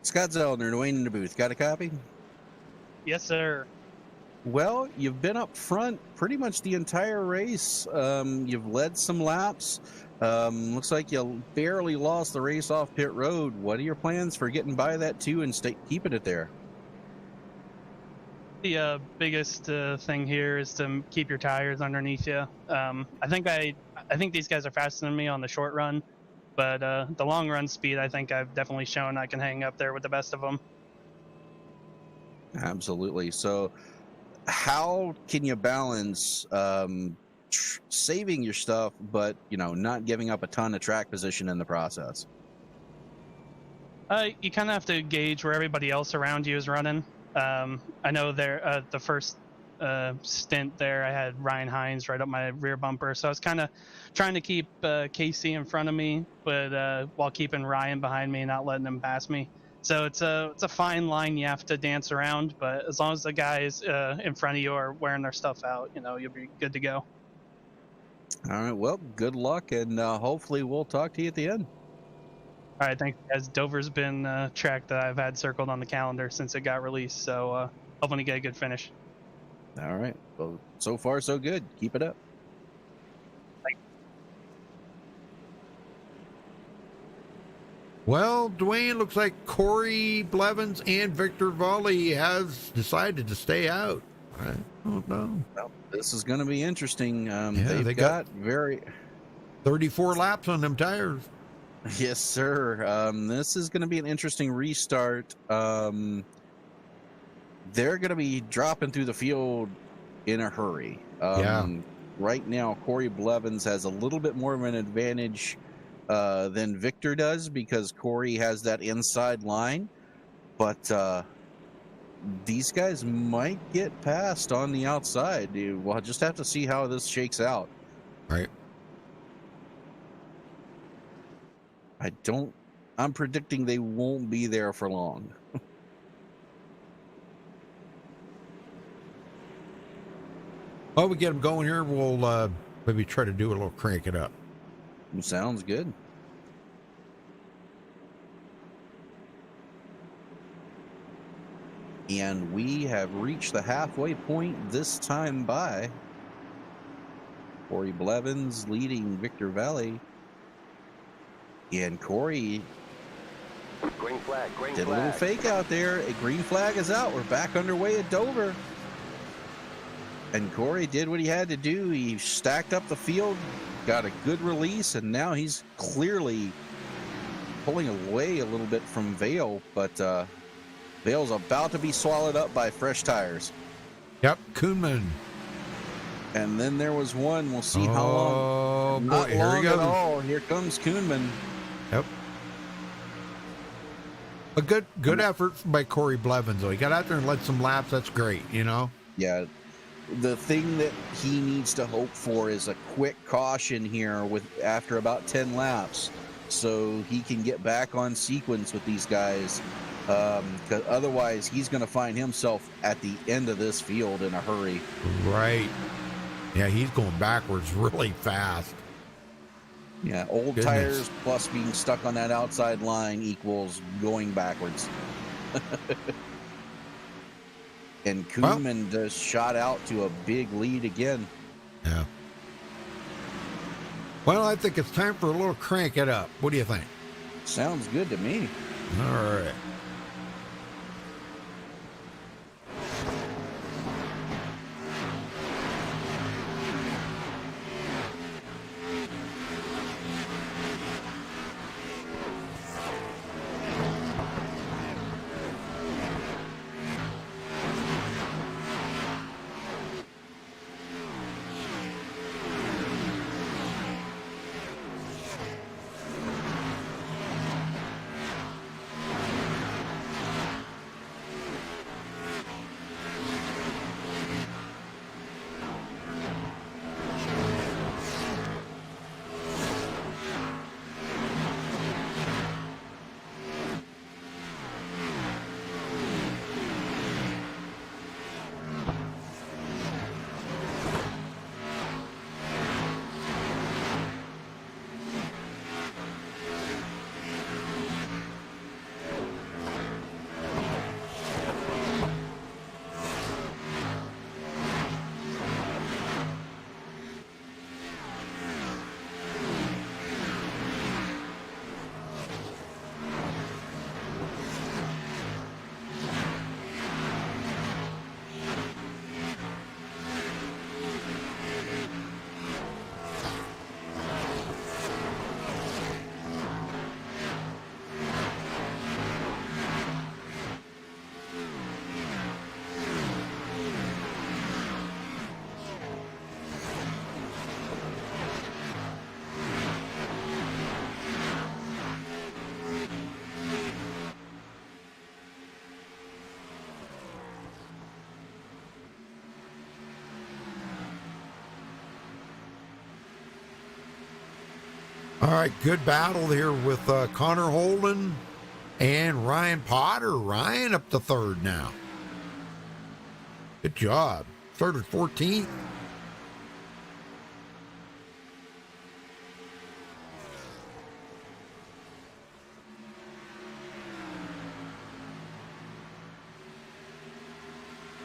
Scott Zellner, Dwayne in the booth. Got a copy? Yes, sir. Well, you've been up front pretty much the entire race. You've led some laps. Looks like you barely lost the race off pit road. What are your plans for getting by that too and keeping it there? The biggest thing here is to keep your tires underneath you. I think these guys are faster than me on the short run, but the long run speed, I think I've definitely shown I can hang up there with the best of them. Absolutely. So, how can you balance saving your stuff, but not giving up a ton of track position in the process? You kind of have to gauge where everybody else around you is running. I know there the first stint there, I had Ryan Hines right up my rear bumper, so I was kind of trying to keep Casey in front of me, but while keeping Ryan behind me and not letting him pass me. So it's a fine line you have to dance around, but as long as the guys in front of you are wearing their stuff out, you'll be good to go. All right, well, good luck, and hopefully we'll talk to you at the end. All right, thanks, guys. Dover's been a track that I've had circled on the calendar since it got released, so hoping to get a good finish. All right. Well, so far, so good. Keep it up. Thanks. Well, Dwayne, looks like Corey Blevins and Victor Volley has decided to stay out. I don't know. Well, this is going to be interesting. They got 34 laps on them tires. Yes, sir. This is going to be an interesting restart. They're going to be dropping through the field in a hurry. Right now, Corey Blevins has a little bit more of an advantage than Victor does because Corey has that inside line. But these guys might get past on the outside. We'll just have to see how this shakes out. Right. I'm predicting they won't be there for long. Well, we get them going here. We'll maybe try to do a little crank it up. Sounds good. And we have reached the halfway point this time by Corey Blevins leading Victor Valley. And Corey Green flag, green did flag. a little fake out there. A green flag is out. We're back underway at Dover. And Corey did what he had to do. He stacked up the field got a good release, and now he's clearly pulling away a little bit from Vale, but Vale's about to be swallowed up by fresh tires. Yep, Koonman. And then there was one. We'll see how long. Oh, boy, Not here long he at goes. all. Here comes Koonman. Yep. A good effort by Corey Blevins, though. He got out there and led some laps. That's great, you know? Yeah. The thing that he needs to hope for is a quick caution here after about 10 laps, so he can get back on sequence with these guys. Because otherwise, he's going to find himself at the end of this field in a hurry. Right. Yeah, he's going backwards really fast. Yeah, old Goodness. tires plus being stuck on that outside line equals going backwards. And Koonman just shot out to a big lead again. Yeah. Well, I think it's time for a little crank it up. What do you think? Sounds good to me. All right. All right, good battle here with Connor Holden and Ryan Potter. Ryan up to third now. Good job. Started 14th.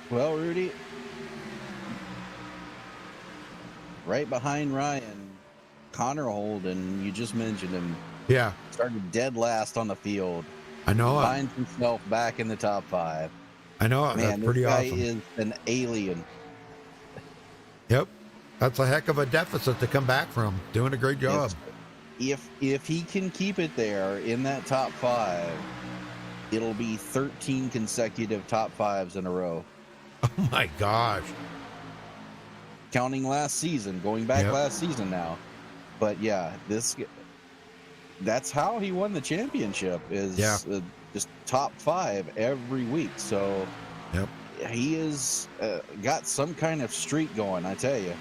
Well, Rudy, right behind Ryan, Connor Holden, you just mentioned him, Yeah, started dead last on the field. I know. Finds himself back in the top 5. I know. Man, That's this pretty guy awesome. is an alien. Yep. That's a heck of a deficit to come back from. Doing a great job. If he can keep it there in that top 5, it'll be 13 consecutive top 5s in a row. Oh my gosh. Counting last season, going back Yep. last season now. But yeah, that's how he won the championship, is just top 5 every week. So Yep. he is got some kind of streak going, I tell you.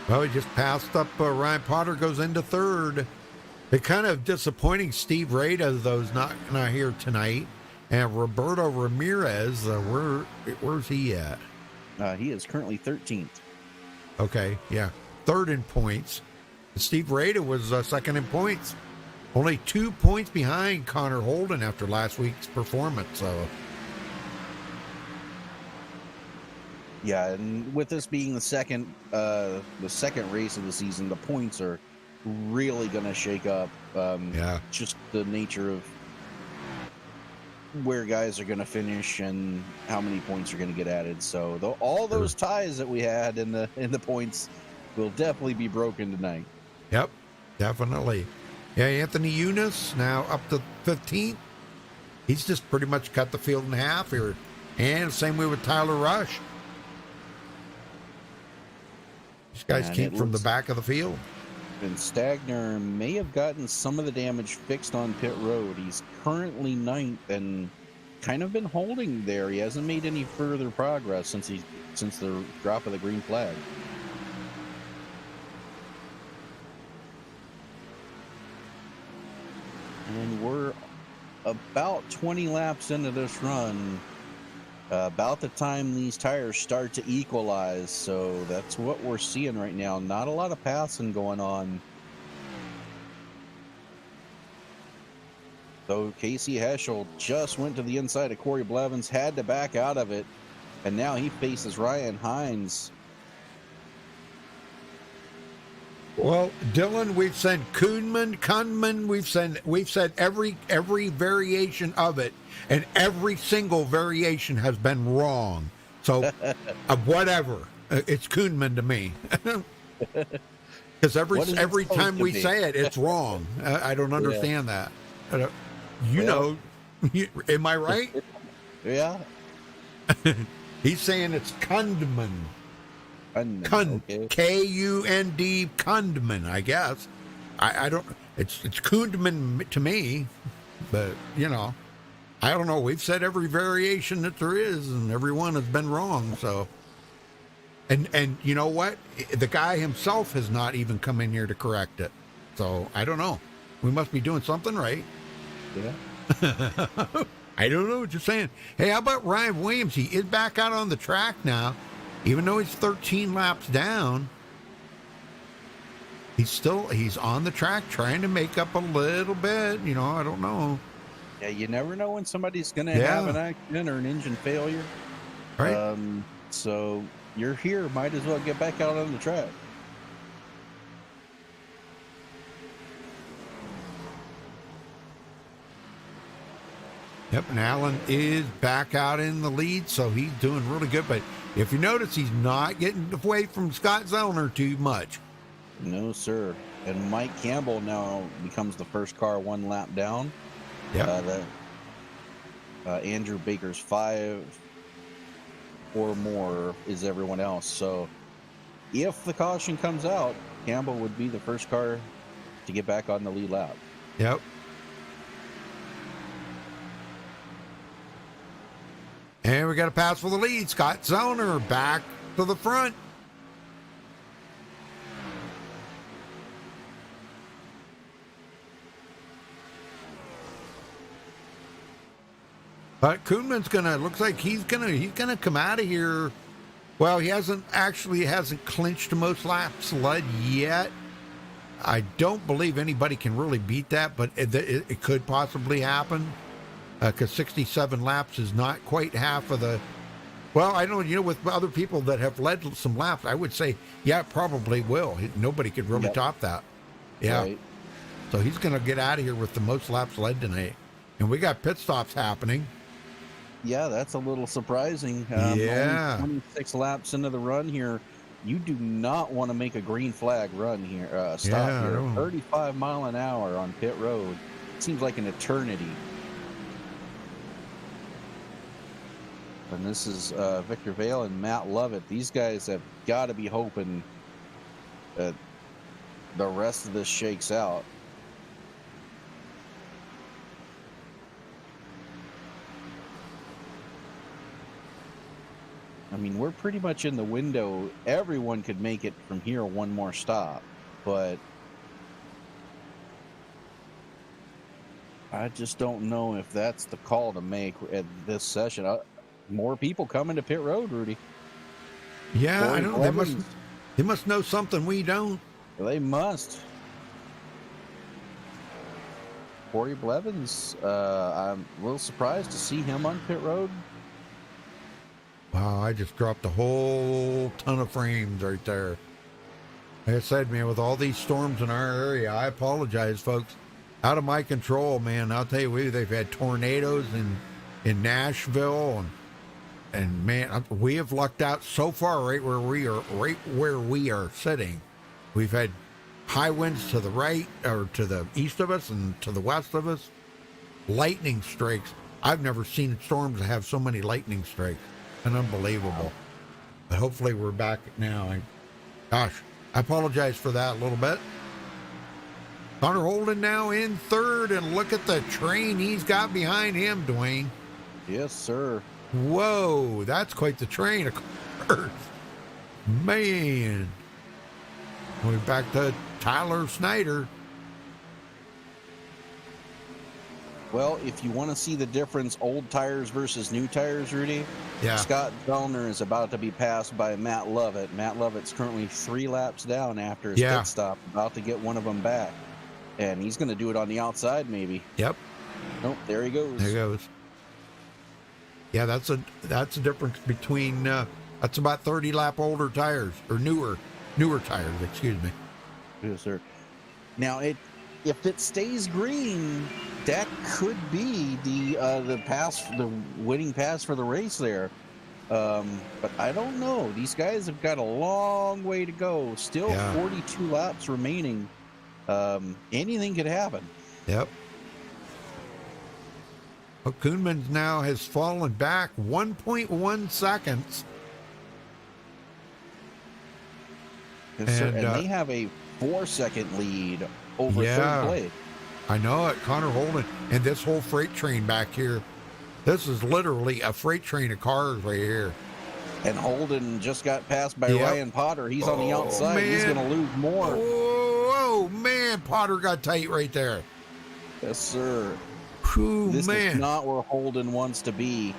Well, he just passed up Ryan Potter, goes into third. It's kind of disappointing. Steve Rada, though, is not here tonight. And Roberto Ramirez, where's he at? He is currently 13th. Okay, yeah. Third in points. Steve Rada was second in points. Only 2 points behind Connor Holden after last week's performance. So, Yeah, and with this being the second race of the season, the points are really going to shake up. yeah. Just the nature of where guys are going to finish and how many points are going to get added. So all those ties that we had in the points will definitely be broken tonight. Yep, definitely. Yeah, Anthony Eunice now up to 15th. He's just pretty much cut the field in half here. And same way with Tyler Rush. These guys And came it from the looks- back of the field. And Stagner may have gotten some of the damage fixed on pit road. He's currently 9th and kind of been holding there. He hasn't made any further progress since the drop of the green flag. And we're about 20 laps into this run. About the time these tires start to equalize, so that's what we're seeing right now. Not a lot of passing going on. So Casey Heschel just went to the inside of Corey Blevins, had to back out of it, and now he faces Ryan Hines. Well, Dylan, we've said Kunman, we've said every variation of it, and every single variation has been wrong. So, whatever, it's Kunman to me, because every time we say it, it's wrong. I don't understand that. Am I right? Yeah. He's saying it's Kundman. Okay. K-U-N-D, Kundman, I guess. I don't. It's Kundman to me, but I don't know. We've said every variation that there is, and every one has been wrong. So, and you know what? The guy himself has not even come in here to correct it. So I don't know. We must be doing something right. Yeah. I don't know. Just saying. Hey, how about Ryan Williams? He is back out on the track now. Even though he's 13 laps down, he's on the track trying to make up a little bit. I don't know. Yeah, you never know when somebody's going to have an accident or an engine failure. Right. So you're here. Might as well get back out on the track. Yep, and Allen is back out in the lead, so he's doing really good. But if you notice, he's not getting away from Scott Zellner too much. No, sir. And Mike Campbell now becomes the first car one lap down. Yeah. Andrew Baker's 5 or more is everyone else. So if the caution comes out, Campbell would be the first car to get back on the lead lap. Yep. And we got a pass for the lead. Scott Zellner back to the front. But Kuhnman's looks like he's gonna come out of here. Well, he hasn't clinched the most laps led yet. I don't believe anybody can really beat that, but it could possibly happen. Because 67 laps is not quite half of the. Well, I don't. With other people that have led some laps, I would say, yeah, it probably will. Nobody could really top that. Yeah. Right. So he's going to get out of here with the most laps led tonight, and we got pit stops happening. Yeah, that's a little surprising. Only 26 laps into the run here. You do not want to make a green flag run here. Stop here. 35 mile an hour on pit road. Seems like an eternity. And this is Victor Vale and Matt Lovett. These guys have got to be hoping that the rest of this shakes out. I mean, we're pretty much in the window. Everyone could make it from here one more stop, but I just don't know if that's the call to make at this session. More people coming to pit road, Rudy. Yeah, Corey, I know. They must know something we don't. They must. Corey Blevins, I'm a little surprised to see him on pit road. Wow, I just dropped a whole ton of frames right there. Like I said, man, with all these storms in our area, I apologize, folks. Out of my control, man. I'll tell you, they've had tornadoes in Nashville, and man, we have lucked out so far right where we are sitting. We've had high winds to the right or to the east of us and to the west of us. Lightning strikes. I've never seen storms have so many lightning strikes. And unbelievable. But hopefully we're back now. Gosh, I apologize for that a little bit. Connor Holden now in third, and look at the train he's got behind him, Dwayne. Yes, sir. Whoa, that's quite the train of cars. Man. We're back to Tyler Snyder. Well, if you want to see the difference, old tires versus new tires, Rudy, Yeah. Scott Zellner is about to be passed by Matt Lovett. Matt Lovett's currently 3 laps down after his pit stop, about to get one of them back. And he's going to do it on the outside, maybe. Yep. Nope, there he goes. There he goes. Yeah, that's a difference between that's about 30 lap older tires or newer tires, excuse me. Yes, sir. Now, if it stays green, that could be the winning pass for the race there. But I don't know. These guys have got a long way to go. Still 42 laps remaining. Anything could happen. Yep. Well, Koonman now has fallen back 1.1 seconds. And they have a 4-second lead over third place. I know it. Connor Holden and this whole freight train back here. This is literally a freight train of cars right here. And Holden just got passed by Ryan Potter. He's on the outside. Man. He's going to lose more. Whoa, man. Potter got tight right there. Yes, sir. Whew, this man. is not where Holden wants to be,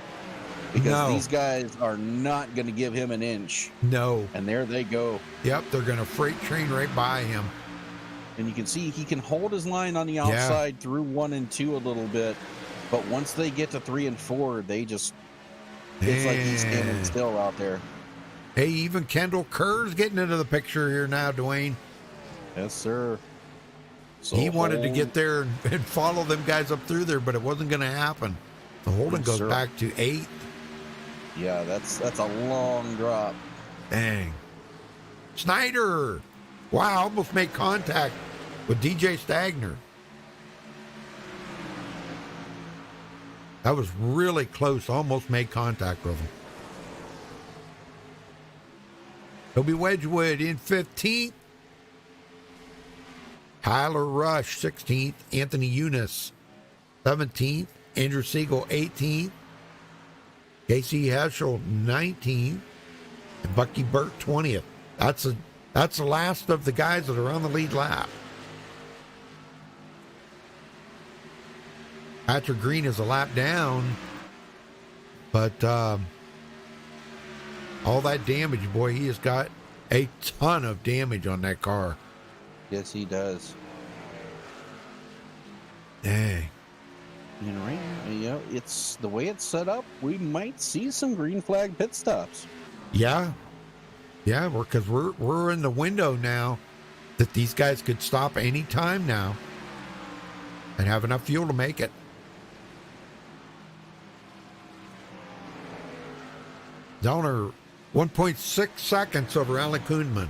because these guys are not going to give him an inch. No. And there they go. Yep, they're going to freight train right by him. And you can see he can hold his line on the outside through 1 and 2 a little bit. But once they get to 3 and 4, they just... It's like he's standing still out there. Hey, even Kendall Kerr's getting into the picture here now, Dwayne. Yes, sir. So he wanted to get there and follow them guys up through there, but it wasn't going to happen. The Holden goes back to 8th. Yeah, that's a long drop. Dang. Snyder. Wow, almost made contact with DJ Stagner. That was really close. Almost made contact with him. Toby Wedgwood in 15th. Tyler Rush, 16th. Anthony Eunice, 17th. Andrew Siegel, 18th. Casey Heschel, 19th. And Bucky Burt, 20th. That's the last of the guys that are on the lead lap. Patrick Green is a lap down. But all that damage, boy, he has got a ton of damage on that car. Yes, he does. Dang. And right, it's the way it's set up. We might see some green flag pit stops. Yeah, because we're in the window now that these guys could stop any time now and have enough fuel to make it. Zellner 1.6 seconds over Alan Koonman.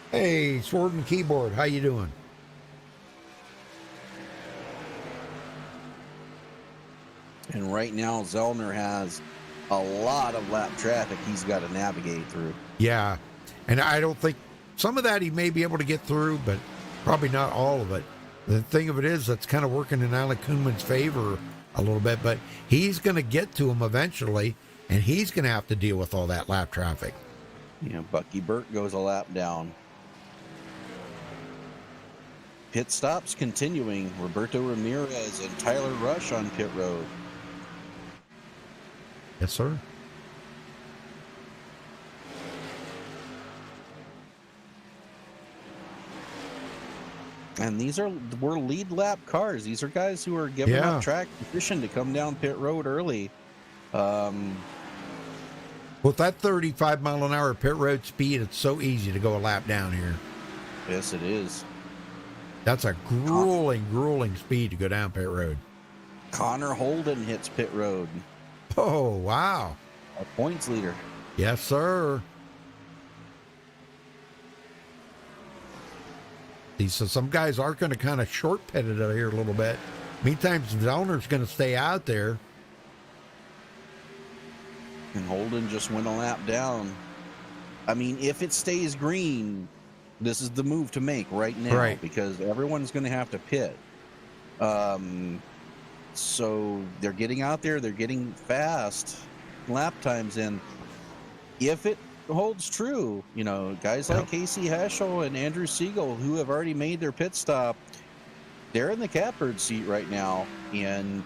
Hey, Sword and Keyboard, how you doing? And right now, Zellner has a lot of lap traffic he's got to navigate through. Yeah, and I don't think some of that he may be able to get through, but probably not all of it. The thing of it is, that's kind of working in Alec Koonman's favor a little bit, but he's going to get to him eventually, and he's going to have to deal with all that lap traffic. Yeah, Bucky Burt goes a lap down. Pit stops continuing. Roberto Ramirez and Tyler Rush on pit road. Yes, sir. And we're lead lap cars. These are guys who are giving up track position to come down pit road early. With that 35 mile an hour pit road speed, it's so easy to go a lap down here. Yes, it is. That's a grueling speed to go down pit road. Connor Holden hits pit road. Oh, wow. A points leader. Yes, sir. So some guys are going to kind of short pit it here a little bit. Meantime, Zellner's going to stay out there. And Holden just went a lap down. I mean, if it stays green, this is the move to make right now, Right. because everyone's going to have to pit. So they're getting out there, they're getting fast lap times in. If it holds true, you know, guys like Casey Heschel and Andrew Siegel, who have already made their pit stop, they're in the catbird seat right now. And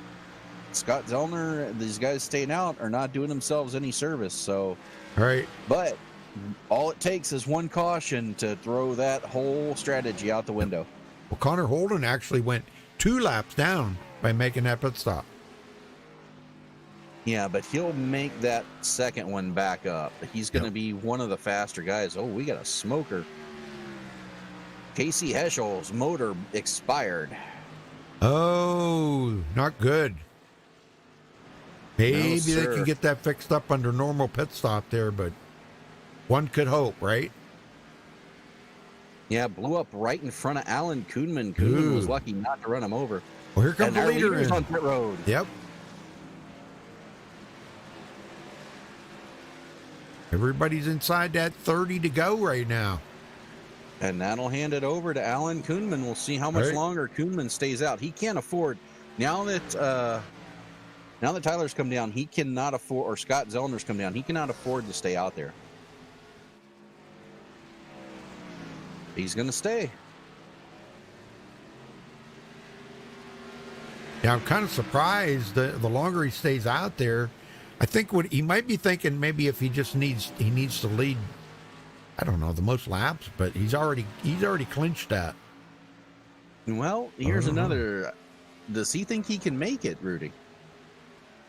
Scott Zellner, these guys staying out are not doing themselves any service. So, Right. but all it takes is one caution to throw that whole strategy out the window. Well, Connor Holden actually went 2 laps down by making that pit stop. Yeah, but he'll make that second one back up. He's going to be one of the faster guys. Oh, we got a smoker. Casey Heschel's motor expired. Oh, not good. Maybe they sir. can get that fixed up under normal pit stop there, but one could hope, right? Yeah, blew up right in front of Alan Kuhnman. Kuhnman was lucky not to run him over. Well, here comes And the our leader leader's in. on pit road. Yep. Everybody's inside that 30 to go right now. And that'll hand it over to Alan Kuhnman. We'll see how much Right. longer Kuhnman stays out. He can't afford now that Tyler's come down. He cannot afford, or Scott Zellner's come down. He cannot afford to stay out there. He's going to stay. Yeah, I'm kind of surprised that the longer he stays out there, I think what he might be thinking, maybe if he just needs to lead, I don't know, the most laps, but he's already clinched that. Well, here's another. Does he think he can make it, Rudy?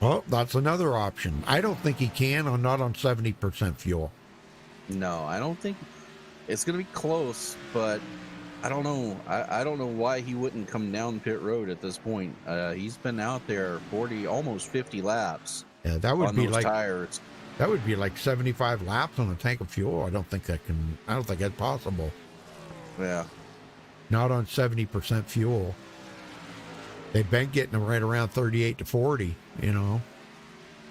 Well, that's another option. I don't think he can, or not on 70% fuel. No, I don't think it's going to be close, but I don't know. I don't know why he wouldn't come down pit road at this point. He's been out there 40, almost 50 laps. Yeah, that would on be those like tires. That would be like 75 laps on a tank of fuel. I don't think that's possible. Yeah. Not on 70% fuel. They've been getting them right around 38 to 40, you know.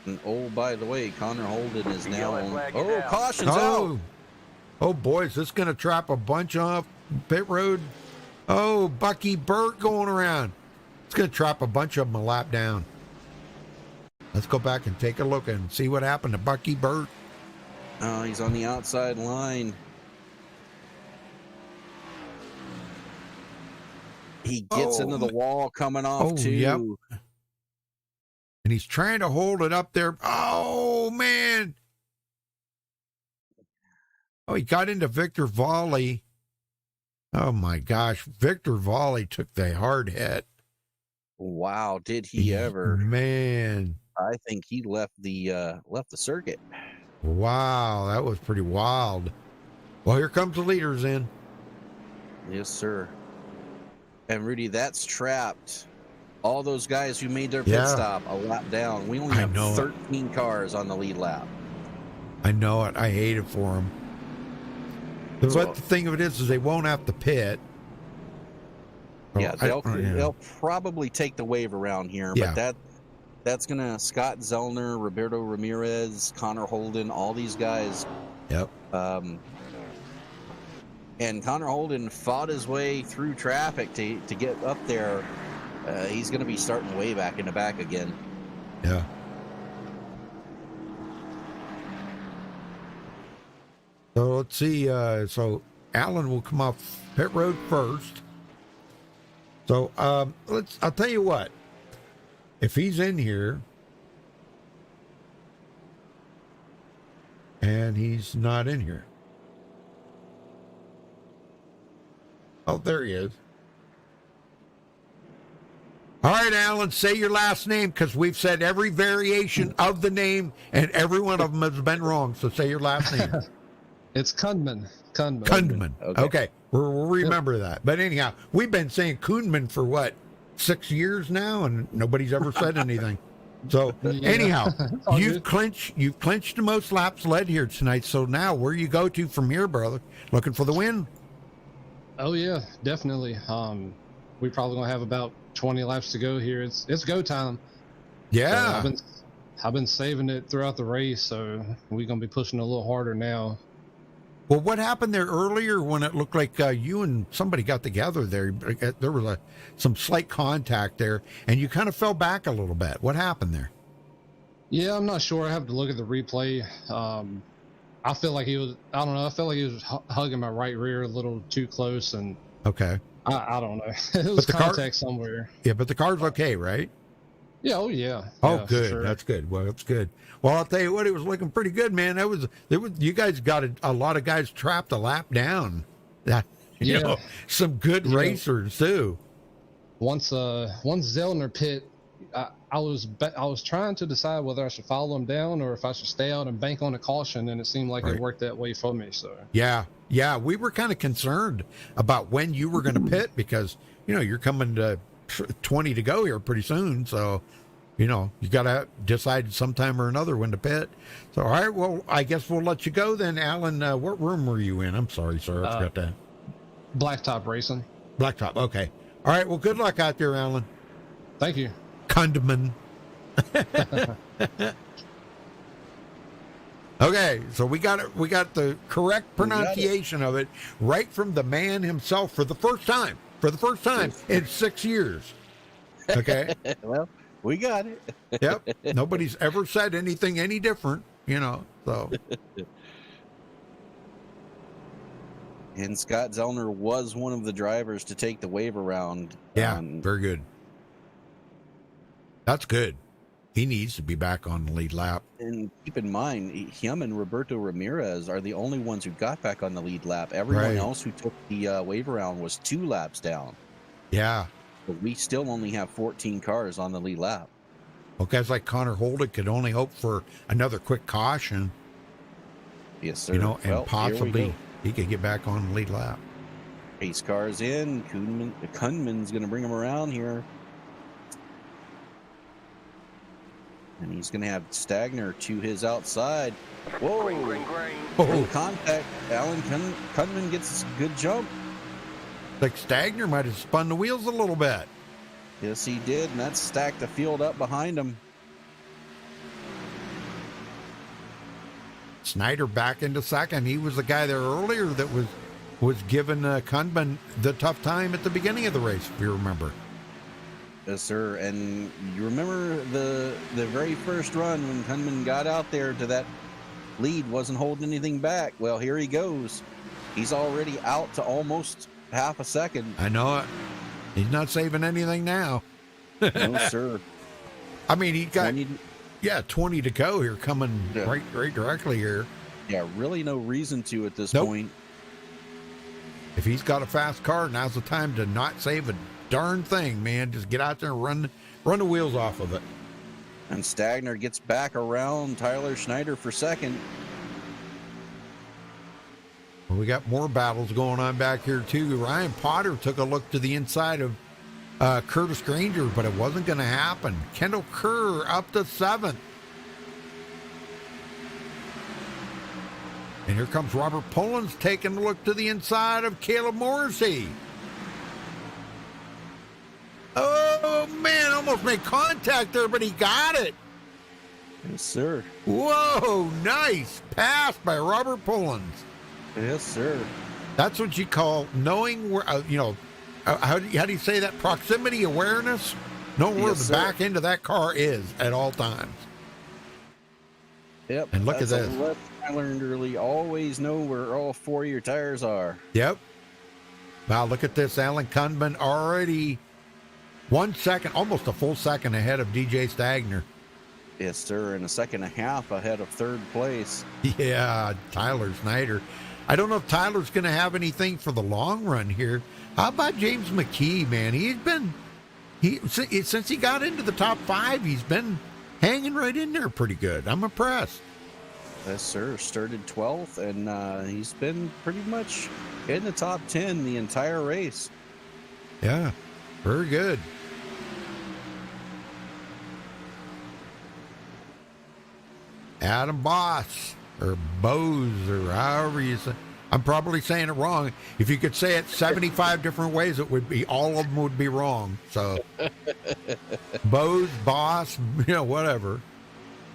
And oh, by the way, Connor Holden is now yellow on. flag is Oh, out. caution's out. Oh, boy, is this going to trap a bunch off pit road? Oh, Bucky Burt going around. It's going to trap a bunch of them a lap down. Let's go back and take a look and see what happened to Bucky Burt. Oh, he's on the outside line. He gets into the wall coming off, too. Yep. And he's trying to hold it up there. Oh, man. Oh, he got into Victor Volley. Oh, my gosh. Victor Volley took the hard hit. Wow, did he ever? Man. I think he left the circuit. Wow, that was pretty wild. Well, here comes the leaders in. Yes, sir. And Rudy, that's trapped all those guys who made their pit stop a lap down. We only have 13 cars on the lead lap. I know it. I hate it for them. But the thing of it is they won't have to pit. Yeah, they'll probably take the wave around here, but that's gonna Scott Zellner, Roberto Ramirez, Connor Holden, all these guys. Yep. And Connor Holden fought his way through traffic to get up there. He's gonna be starting way back in the back again. Yeah. So let's see. So Alan will come off pit road first. So I'll tell you what. If he's in here and he's not in here. Oh, there he is. All right, Alan, say your last name because we've said every variation of the name and every one of them has been wrong. So say your last name. It's Kuhnman. Kuhnman. Okay. We'll remember that. But anyhow, we've been saying Kuhnman for what, 6 years now, and nobody's ever said anything. So anyhow, you've clinched the most laps led here tonight. So now where you go to from here, brother? Looking for the win? Oh yeah, definitely. We probably gonna have about 20 laps to go here. It's go time. Yeah. I've been saving it throughout the race, so we're gonna be pushing a little harder now. Well, what happened there earlier when it looked like you and somebody got together there? There was some slight contact there, and you kind of fell back a little bit. What happened there? Yeah, I'm not sure. I have to look at the replay. I feel like he was. I don't know. I felt like he was hugging my right rear a little too close, and Okay. I don't know. It was the contact somewhere. Yeah, but the car's okay, right? Yeah. Oh yeah. Oh, Yeah, for good. sure. That's good. Well, that's good. Well, I'll tell you what, it was looking pretty good, man. You guys got a lot of guys trapped a lap down. That, Yeah. some good Yeah. racers too. Once Zellner pit, I was trying to decide whether I should follow him down or if I should stay out and bank on a caution, and it seemed like Right. it worked that way for me. So Yeah. We were kind of concerned about when you were going to pit because you're coming to 20 to go here pretty soon, so you got to decide sometime or another when to pit. So all right, well, I guess we'll let you go then, Alan. What room were you in? I'm sorry, sir, I forgot that. Blacktop racing. Blacktop. Okay. All right. Well, good luck out there, Alan. Thank you. Kundman. Okay, so we got it. We got the correct pronunciation of it right from the man himself for the first time. For the first time in 6 years. Okay. Well, we got it. Yep. Nobody's ever said anything any different. So. And Scott Zellner was one of the drivers to take the wave around. Yeah, very good. That's good. He needs to be back on the lead lap. And keep in mind, him and Roberto Ramirez are the only ones who got back on the lead lap. Everyone Right. else who took the wave around was 2 laps down. Yeah. But we still only have 14 cars on the lead lap. Well, guys like Connor Holden could only hope for another quick caution, Yes, sir. and Well, here we possibly go. he could get back on the lead lap. Pace cars in. Kunman's going to bring him around here. And he's going to have Stagner to his outside. Whoa. Green, green, green. No contact. Alan Kunman gets a good jump. Like Stagner might have spun the wheels a little bit. Yes, he did. And that stacked the field up behind him. Snyder back into second. He was the guy there earlier that was giving Kunman the tough time at the beginning of the race, if you remember. Yes, sir. And you remember the very first run when Kunman got out there to that lead, wasn't holding anything back. Well, here he goes. He's already out to almost half a second. I know it. He's not saving anything now. No, sir. I mean, he got 20 20 to go here, coming Yeah. right directly here. Yeah, really no reason to at this Nope. point. If he's got a fast car, now's the time to not save a darn thing, man. Just get out there and run the wheels off of it. And Stagner gets back around Tyler Schneider for second. Well, we got more battles going on back here, too. Ryan Potter took a look to the inside of Curtis Granger, but it wasn't going to happen. Kendall Kerr up to 7th. And here comes Robert Pullins taking a look to the inside of Caleb Morrissey. Oh, man, almost made contact there, but he got it. Yes, sir. Whoa, nice pass by Robert Pullins. Yes, sir. That's what you call knowing where, how do you say that? Proximity awareness? Knowing where Yes, the sir. back end of that car is at all times. Yep. And look at that's a this. lesson I learned early. Always know where all 4 of your tires are. Yep. Wow, look at this. Alan Kunman already 1 second, almost a full second ahead of DJ Stagner. Yes, sir. And a second and a half ahead of third place. Yeah, Tyler Snyder. I don't know if Tyler's going to have anything for the long run here. How about James McKee, man? Since he got into the top 5, he's been hanging right in there pretty good. I'm impressed. Yes, sir. Started 12th, and he's been pretty much in the top 10 the entire race. Yeah, very good. Adam Boss, or Bose, or however you say. I'm probably saying it wrong. If you could say it 75 different ways, it would be all of them would be wrong. So, Bose, Boss, whatever.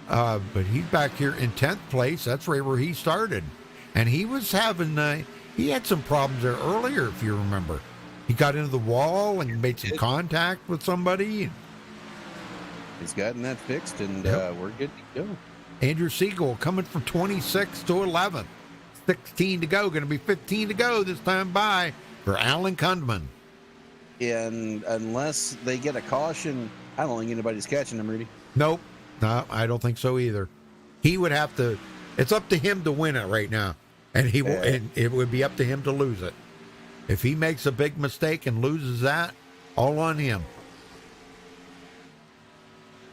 But he's back here in 10th place. That's right where he started, and he was having he had some problems there earlier, if you remember. He got into the wall and made some contact with somebody. He's gotten that fixed, and we're good to go. Andrew Siegel coming from 26 to 11th. 16 to go. Going to be 15 to go this time by for Alan Kundman. And unless they get a caution, I don't think anybody's catching him, Rudy. Nope. No, I don't think so either. He would have to. It's up to him to win it right now, and and it would be up to him to lose it. If he makes a big mistake and loses that, all on him.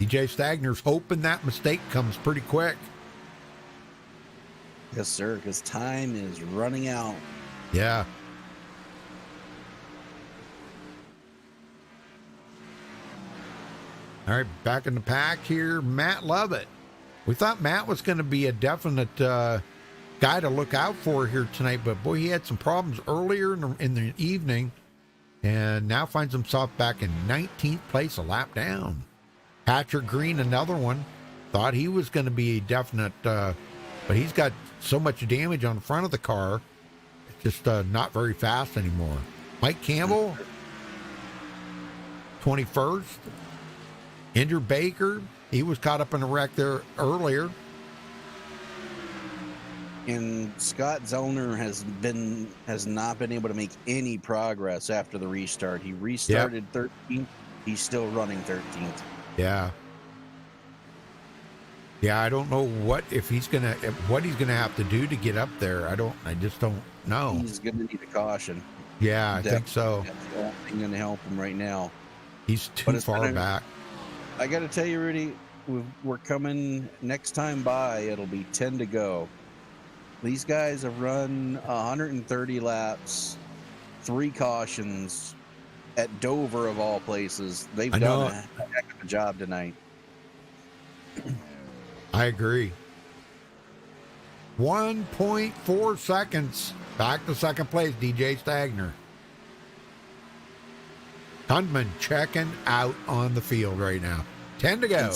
DJ Stagner's hoping that mistake comes pretty quick. Yes, sir, because time is running out. Yeah. All right, back in the pack here, Matt Lovett. We thought Matt was going to be a definite guy to look out for here tonight, but boy, he had some problems earlier in the evening, and now finds himself back in 19th place, a lap down. Patrick Green, another one, thought he was going to be a definite, but he's got so much damage on the front of the car, it's just not very fast anymore. Mike Campbell, 21st. Andrew Baker, he was caught up in a wreck there earlier. And Scott Zellner has not been able to make any progress after the restart. He restarted 13th. He's still running 13th. Yeah. Yeah, I don't know what he's gonna have to do to get up there. I just don't know. He's gonna need a caution. Yeah, I think so. That's the only thing gonna help him right now. He's too far back. I gotta tell you, Rudy, we're coming next time by. It'll be 10 to go. These guys have run 130 laps, 3 cautions at Dover of all places. They've done a heck of a job tonight. I agree. 1.4 seconds. Back to second place, DJ Stagner. Hundman checking out on the field right now. 10 to go.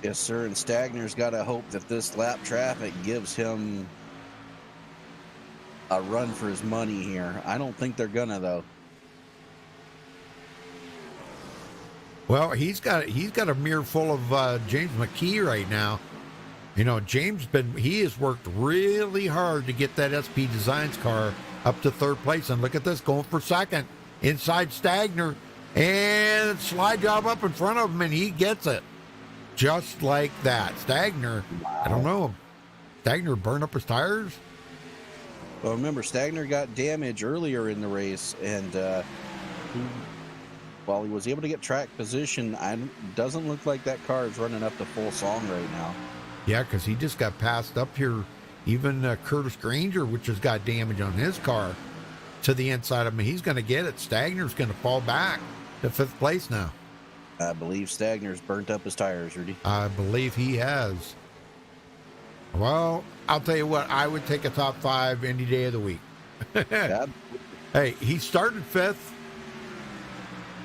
Yes, sir. And Stagner's got to hope that this lap traffic gives him a run for his money here. I don't think they're gonna, though. Well, he's got a mirror full of James McKee right now. You know, he has worked really hard to get that SP Designs car up to third place. And look at this, going for second. Inside Stagner. And slide job up in front of him, and he gets it. Just like that. Stagner, wow. I don't know. Stagner burned up his tires? Well, remember, Stagner got damage earlier in the race, and while he was able to get track position, it doesn't look like that car is running up to full song right now. Yeah, because he just got passed up here. Even Curtis Granger, which has got damage on his car, to the inside of him. He's going to get it. Stagner's going to fall back to 5th place now. I believe Stagner's burnt up his tires, Rudy. I believe he has. Well, I'll tell you what, I would take a top 5 any day of the week. Hey, he started 5th.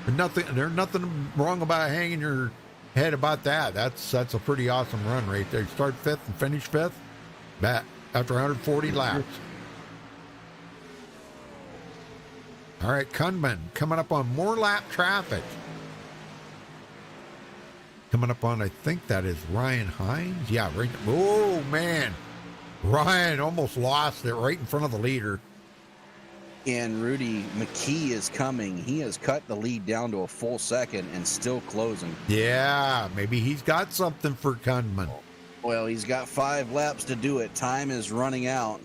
There's nothing wrong about hanging your head about that. That's a pretty awesome run right there. Start 5th and finish 5th after 140 laps. All right, Kundman coming up on more lap traffic. Coming up on, I think that is Ryan Hines. Yeah, right. Oh, man. Ryan almost lost it right in front of the leader. And Rudy, McKee is coming. He has cut the lead down to a full second and still closing. Yeah, maybe he's got something for Kundman. Well, he's got 5 laps to do it. Time is running out.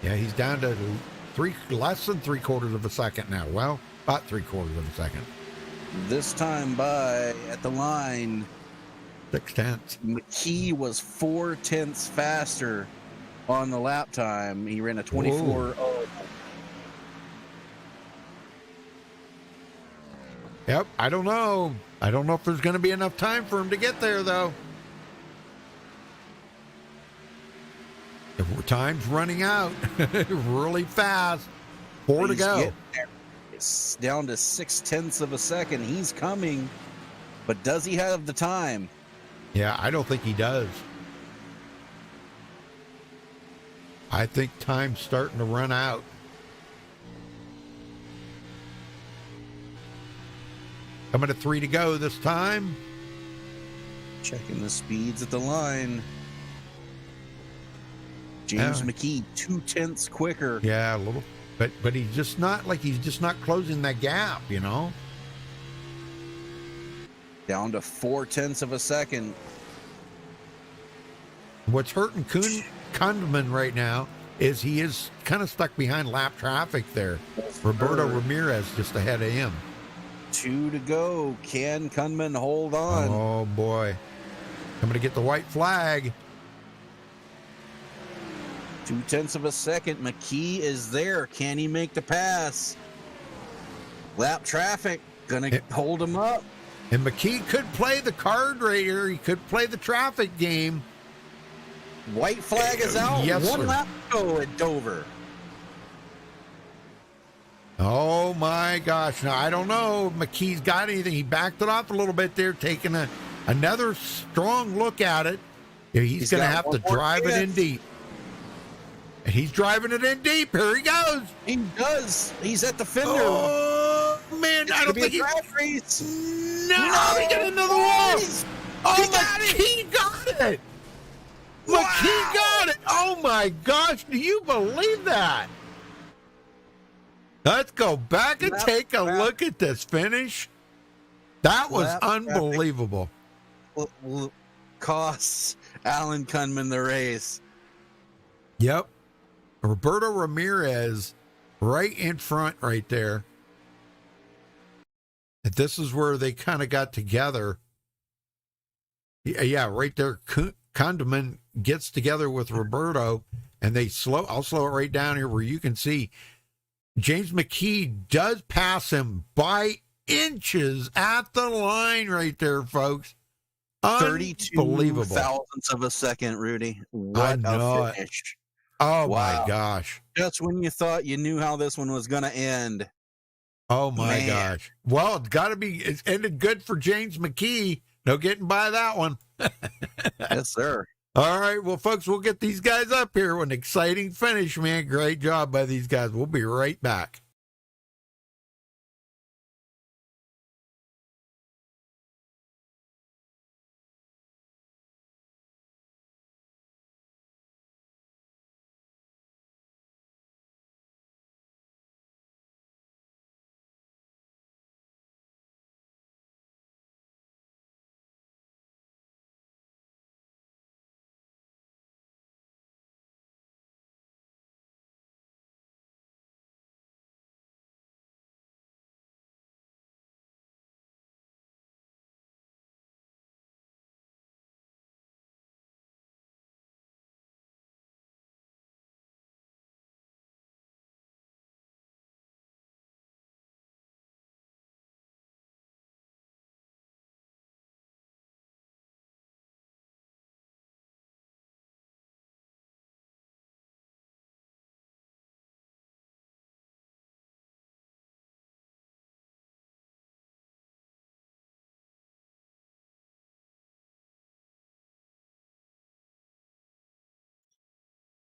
Yeah, he's down to less than 3/4 of a second now. Well, about 3/4 of a second. This time by at the line, 0.6. McKee was 0.4 faster on the lap time. He ran a 24.0. Yep, I don't know. I don't know if there's going to be enough time for him to get there, though. Time's running out really fast. 4 to He's go. getting there. It's down to 0.6 of a second. He's coming, but does he have the time? Yeah, I don't think he does. I think time's starting to run out. Coming to 3 to go this time. Checking the speeds at the line. James McKee, 0.2 quicker. Yeah, a little, but he's just not closing that gap, you know. Down to 0.4 of a second. What's hurting Kundman right now is he is kind of stuck behind lap traffic there. Roberto Ramirez just ahead of him. 2 to go. Can Kundman hold on? Oh boy, I'm going to get the white flag. 0.2 of a second. McKee is there. Can he make the pass? Lap traffic gonna hold him up. And McKee could play the card right here. He could play the traffic game. White flag is out. Yes, One sir. lap to go at Dover. Oh my gosh. Now, I don't know if McKee's got anything. He backed it off a little bit there, taking another strong look at it. He's going to have to drive it in deep. And he's driving it in deep. Here he goes. He does. He's at the fender. Oh, man. I don't think race. No, he got another wall. Oh, McKee got it. McKee got it. Oh, my gosh. Do you believe that? Let's go back and take a look at this finish. That was unbelievable. Costs Alan Kundman the race. Yep. Roberto Ramirez right in front right there. And this is where they kind of got together. Yeah, right there. Kundman gets together with Roberto, and I'll slow it right down here where you can see James McKee does pass him by inches at the line right there, folks. 32 thousandths of a second, Rudy. What a finish. Oh, wow. My gosh. Just when you thought you knew how this one was going to end. Oh, my gosh. Well, it's ended good for James McKee. No getting by that one. Yes, sir. All right. Well, folks, we'll get these guys up here. An exciting finish, man. Great job by these guys. We'll be right back.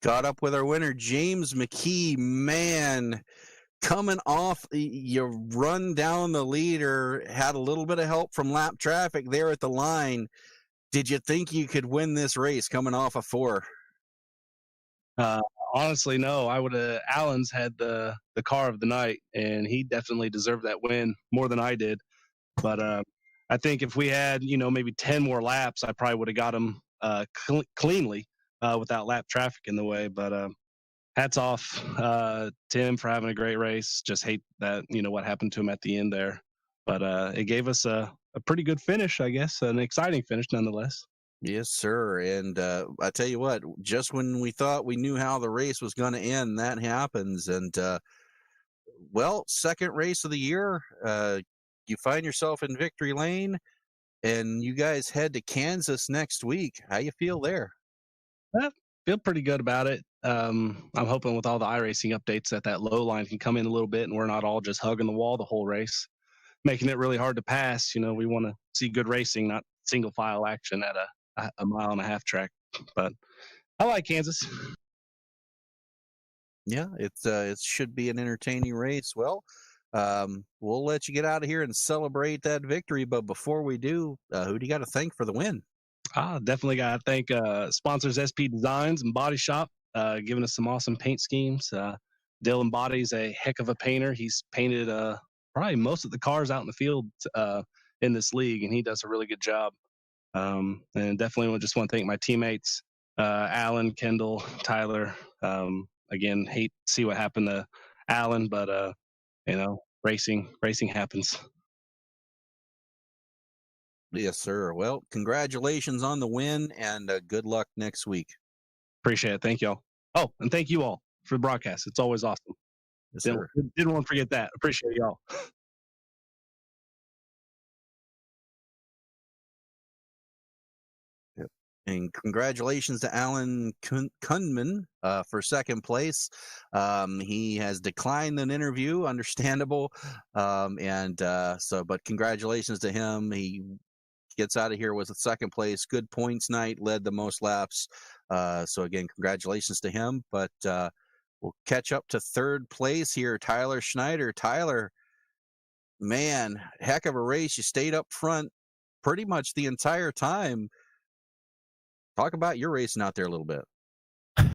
Got up with our winner, James McKee. Man, coming off, you run down the leader, had a little bit of help from lap traffic there at the line. Did you think you could win this race coming off a 4? Honestly, no. I would have. Allen's had the car of the night, and he definitely deserved that win more than I did. But I think if we had, maybe 10 more laps, I probably would have got him cleanly without lap traffic in the way. But hats off, Tim, for having a great race. Just hate that, what happened to him at the end there. But it gave us a pretty good finish, I guess, an exciting finish nonetheless. Yes, sir. And I tell you what, just when we thought we knew how the race was going to end, that happens. And, second race of the year, you find yourself in victory lane, and you guys head to Kansas next week. How you feel there? feel pretty good about it. I'm hoping with all the iRacing updates that low line can come in a little bit, and we're not all just hugging the wall the whole race, making it really hard to pass. We want to see good racing, not single file action at a mile and a half track. But I like Kansas. Yeah, it should be an entertaining race. Well, we'll let you get out of here and celebrate that victory. But before we do, who do you got to thank for the win? Definitely got to thank sponsors SP Designs and Body Shop, giving us some awesome paint schemes. Dylan Body's a heck of a painter. He's painted probably most of the cars out in the field in this league, and he does a really good job. And definitely just want to thank my teammates, Alan, Kendall, Tyler. Again, hate to see what happened to Alan, but racing happens. Yes, sir. Well, congratulations on the win, and good luck next week. Appreciate it. Thank y'all. Oh, and thank you all for the broadcast. It's always awesome. Yes, didn't want to forget that. Appreciate y'all. And congratulations to Alan Kundman for second place. He has declined an interview, understandable. But congratulations to him. He gets out of here with a second place. Good points night, led the most laps. So again, congratulations to him. But we'll catch up to third place here, Tyler Schneider. Tyler, man, heck of a race. You stayed up front pretty much the entire time. Talk about your racing out there a little bit.